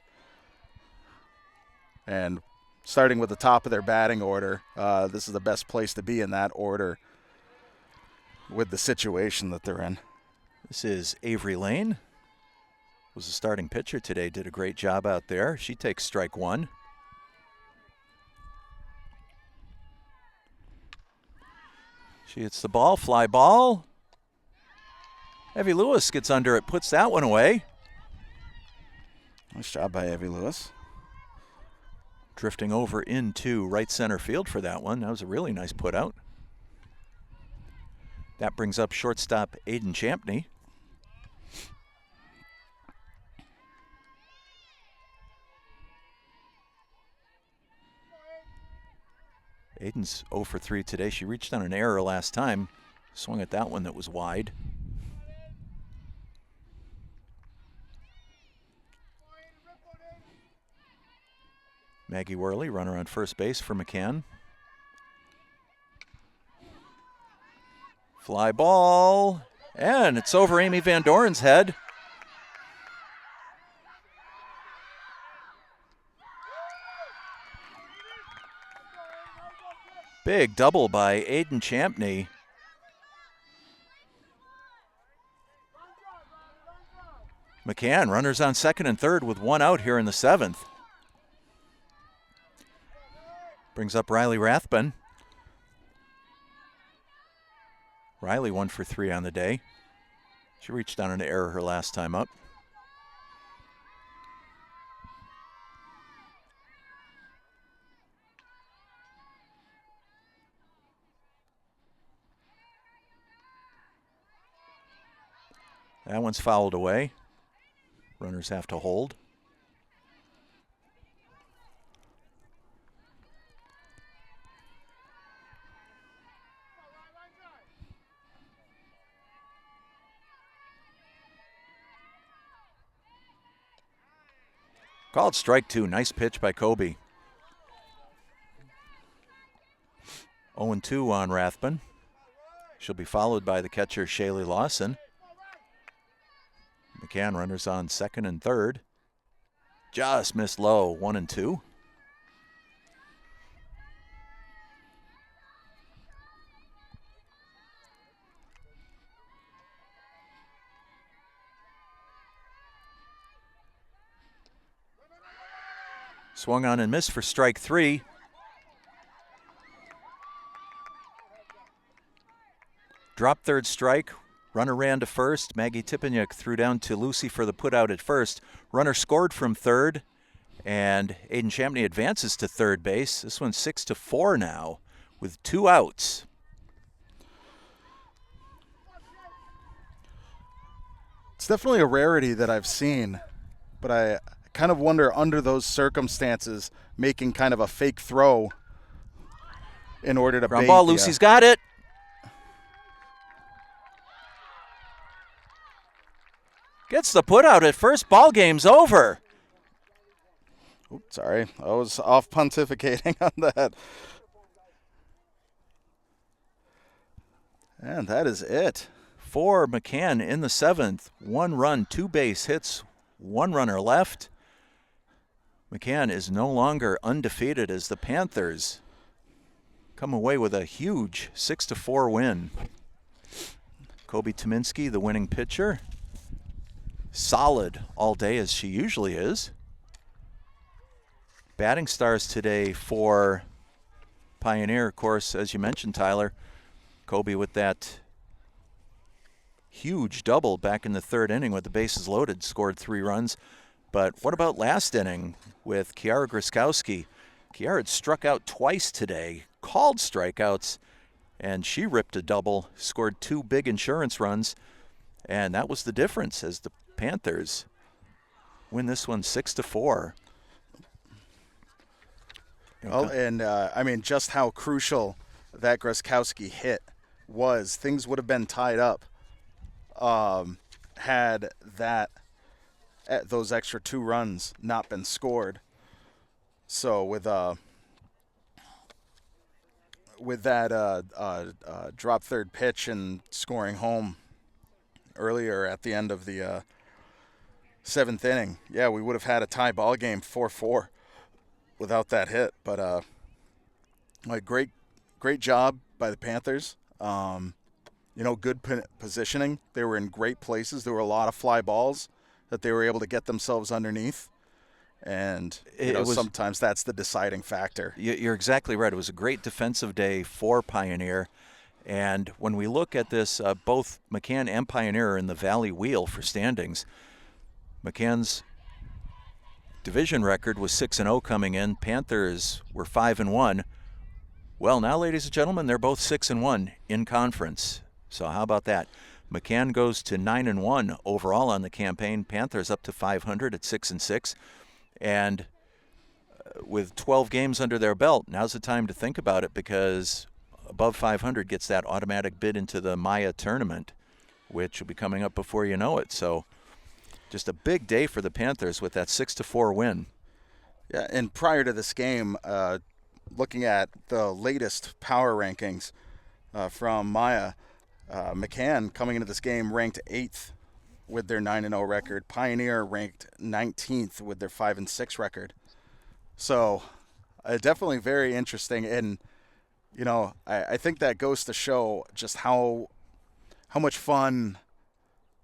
And starting with the top of their batting order, this is the best place to be in that order with the situation that they're in. This is Avery Lane. Was a starting pitcher today, did a great job out there. She takes strike 1. She hits the ball, fly ball. Evie Lewis gets under it, puts that one away. Nice job by Evie Lewis. Drifting over into right center field for that one. That was a really nice put out. That brings up shortstop Aiden Champney. Aiden's 0 for 3 today. She reached on an error last time. Swung at that one that was wide. Maggie Worley, runner on first base for McCann. Fly ball, and it's over Amy Van Doren's head. Big double by Aiden Champney. McCann, runners on second and third with 1 out here in the 7th. Brings up Riley Rathbun. Riley 1 for 3 on the day. She reached on an error her last time up. That one's fouled away. Runners have to hold. Called strike 2. Nice pitch by Kobe. 0-2 on Rathbun. She'll be followed by the catcher Shaylee Lawson. McCann runners on second and third. Just missed low, 1-2. Swung on and missed for strike 3. Drop third strike. Runner ran to first. Maggie Tipeniuk threw down to Lucy for the putout at first. Runner scored from third, and Aiden Champney advances to third base. This one's 6-4 now with 2 outs. It's definitely a rarity that I've seen, but I kind of wonder under those circumstances making kind of a fake throw in order to ground ball. Lucy's got it. Gets the put out at first. Ball game's over. Oops, sorry, I was off pontificating on that. And that is it. For McCann in the 7th. 1 run, 2 base hits, 1 runner left. McCann is no longer undefeated as the Panthers come away with a huge 6-4 win. Kobe Tominski, the winning pitcher. Solid all day as she usually is. Batting stars today for Pioneer, of course, as you mentioned, Tyler. Kobe with that huge double back in the 3rd inning with the bases loaded, scored 3 runs. But what about last inning with Kiara Griskowski? Kiara had struck out twice today, called strikeouts, and she ripped a double, scored 2 big insurance runs, and that was the difference as the Panthers win this one 6-4. Well, and I mean, just how crucial that Groskowski hit was. Things would have been tied up had those extra 2 runs not been scored. So with that drop third pitch and scoring home earlier at the end of the 7th inning, yeah, we would have had a tie ball game 4-4 without that hit. But great job by the Panthers. Good positioning. They were in great places. There were a lot of fly balls that they were able to get themselves underneath. And sometimes that's the deciding factor. You're exactly right. It was a great defensive day for Pioneer. And when we look at this, both McCann and Pioneer are in the Valley Wheel for standings. McCann's division record was 6-0 coming in. Panthers were 5-1. Well, now, ladies and gentlemen, they're both 6-1 in conference. So how about that? McCann goes to 9-1 overall on the campaign. Panthers up to 500 at 6-6. And with 12 games under their belt, now's the time to think about it, because above 500 gets that automatic bid into the Maya tournament, which will be coming up before you know it. So just a big day for the Panthers with that 6-4 win. Yeah, and prior to this game, looking at the latest power rankings from Maya, McCann coming into this game ranked 8th with their 9-0 record. Pioneer ranked 19th with their 5-6 record. So definitely very interesting. And, I think that goes to show just how much fun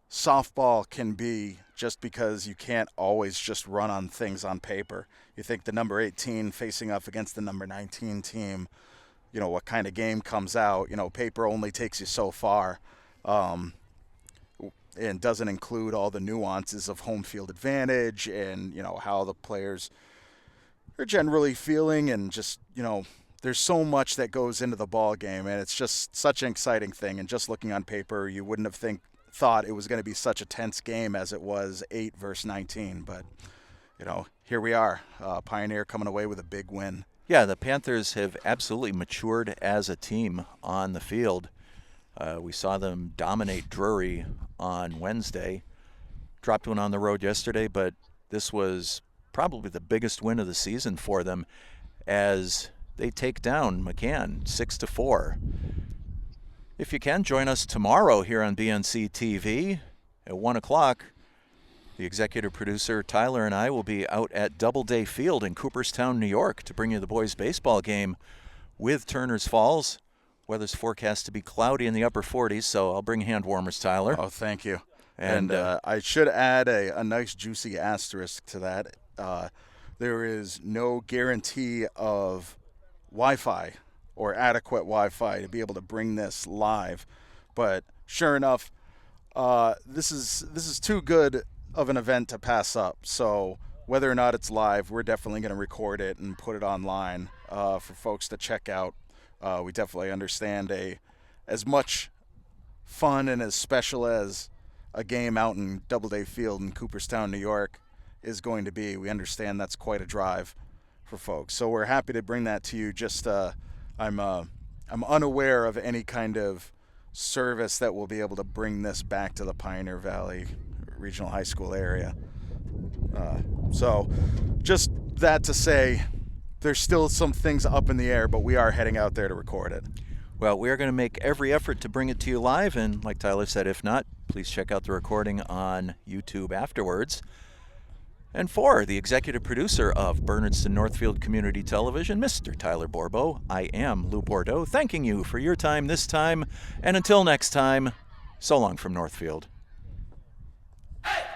softball can be, just because you can't always just run on things on paper. You think the number 18 facing up against the number 19 team, what kind of game comes out. Paper only takes you so far. And doesn't include all the nuances of home field advantage and, how the players are generally feeling, and just, there's so much that goes into the ball game, and it's just such an exciting thing. And just looking on paper, you wouldn't have thought it was going to be such a tense game as it was, 8 versus 19. But, here we are, Pioneer coming away with a big win. Yeah, the Panthers have absolutely matured as a team on the field. We saw them dominate Drury on Wednesday. Dropped one on the road yesterday, but this was probably the biggest win of the season for them as they take down McCann 6-4. If you can, join us tomorrow here on BNC TV at 1 o'clock. The executive producer, Tyler, and I will be out at Doubleday Field in Cooperstown, New York, to bring you the boys' baseball game with Turner's Falls. Weather's forecast to be cloudy in the upper 40s, so I'll bring hand warmers, Tyler. Oh, thank you. And I should add a nice juicy asterisk to that. There is no guarantee of Wi-Fi or adequate Wi-Fi to be able to bring this live. But sure enough, this is too good of an event to pass up. So whether or not it's live, we're definitely going to record it and put it online for folks to check out. We definitely understand as much fun and as special as a game out in Doubleday Field in Cooperstown, New York is going to be. We understand that's quite a drive for folks. So we're happy to bring that to you. Just I'm unaware of any kind of service that will be able to bring this back to the Pioneer Valley Regional High School area. So just that to say, there's still some things up in the air, but we are heading out there to record it. Well, we are going to make every effort to bring it to you live, and like Tyler said, if not, please check out the recording on YouTube afterwards. And for the executive producer of Bernardston-Northfield Community Television, Mr. Tyler Borbeau, I am Lou Bordeaux, thanking you for your time this time, and until next time, so long from Northfield. Hey!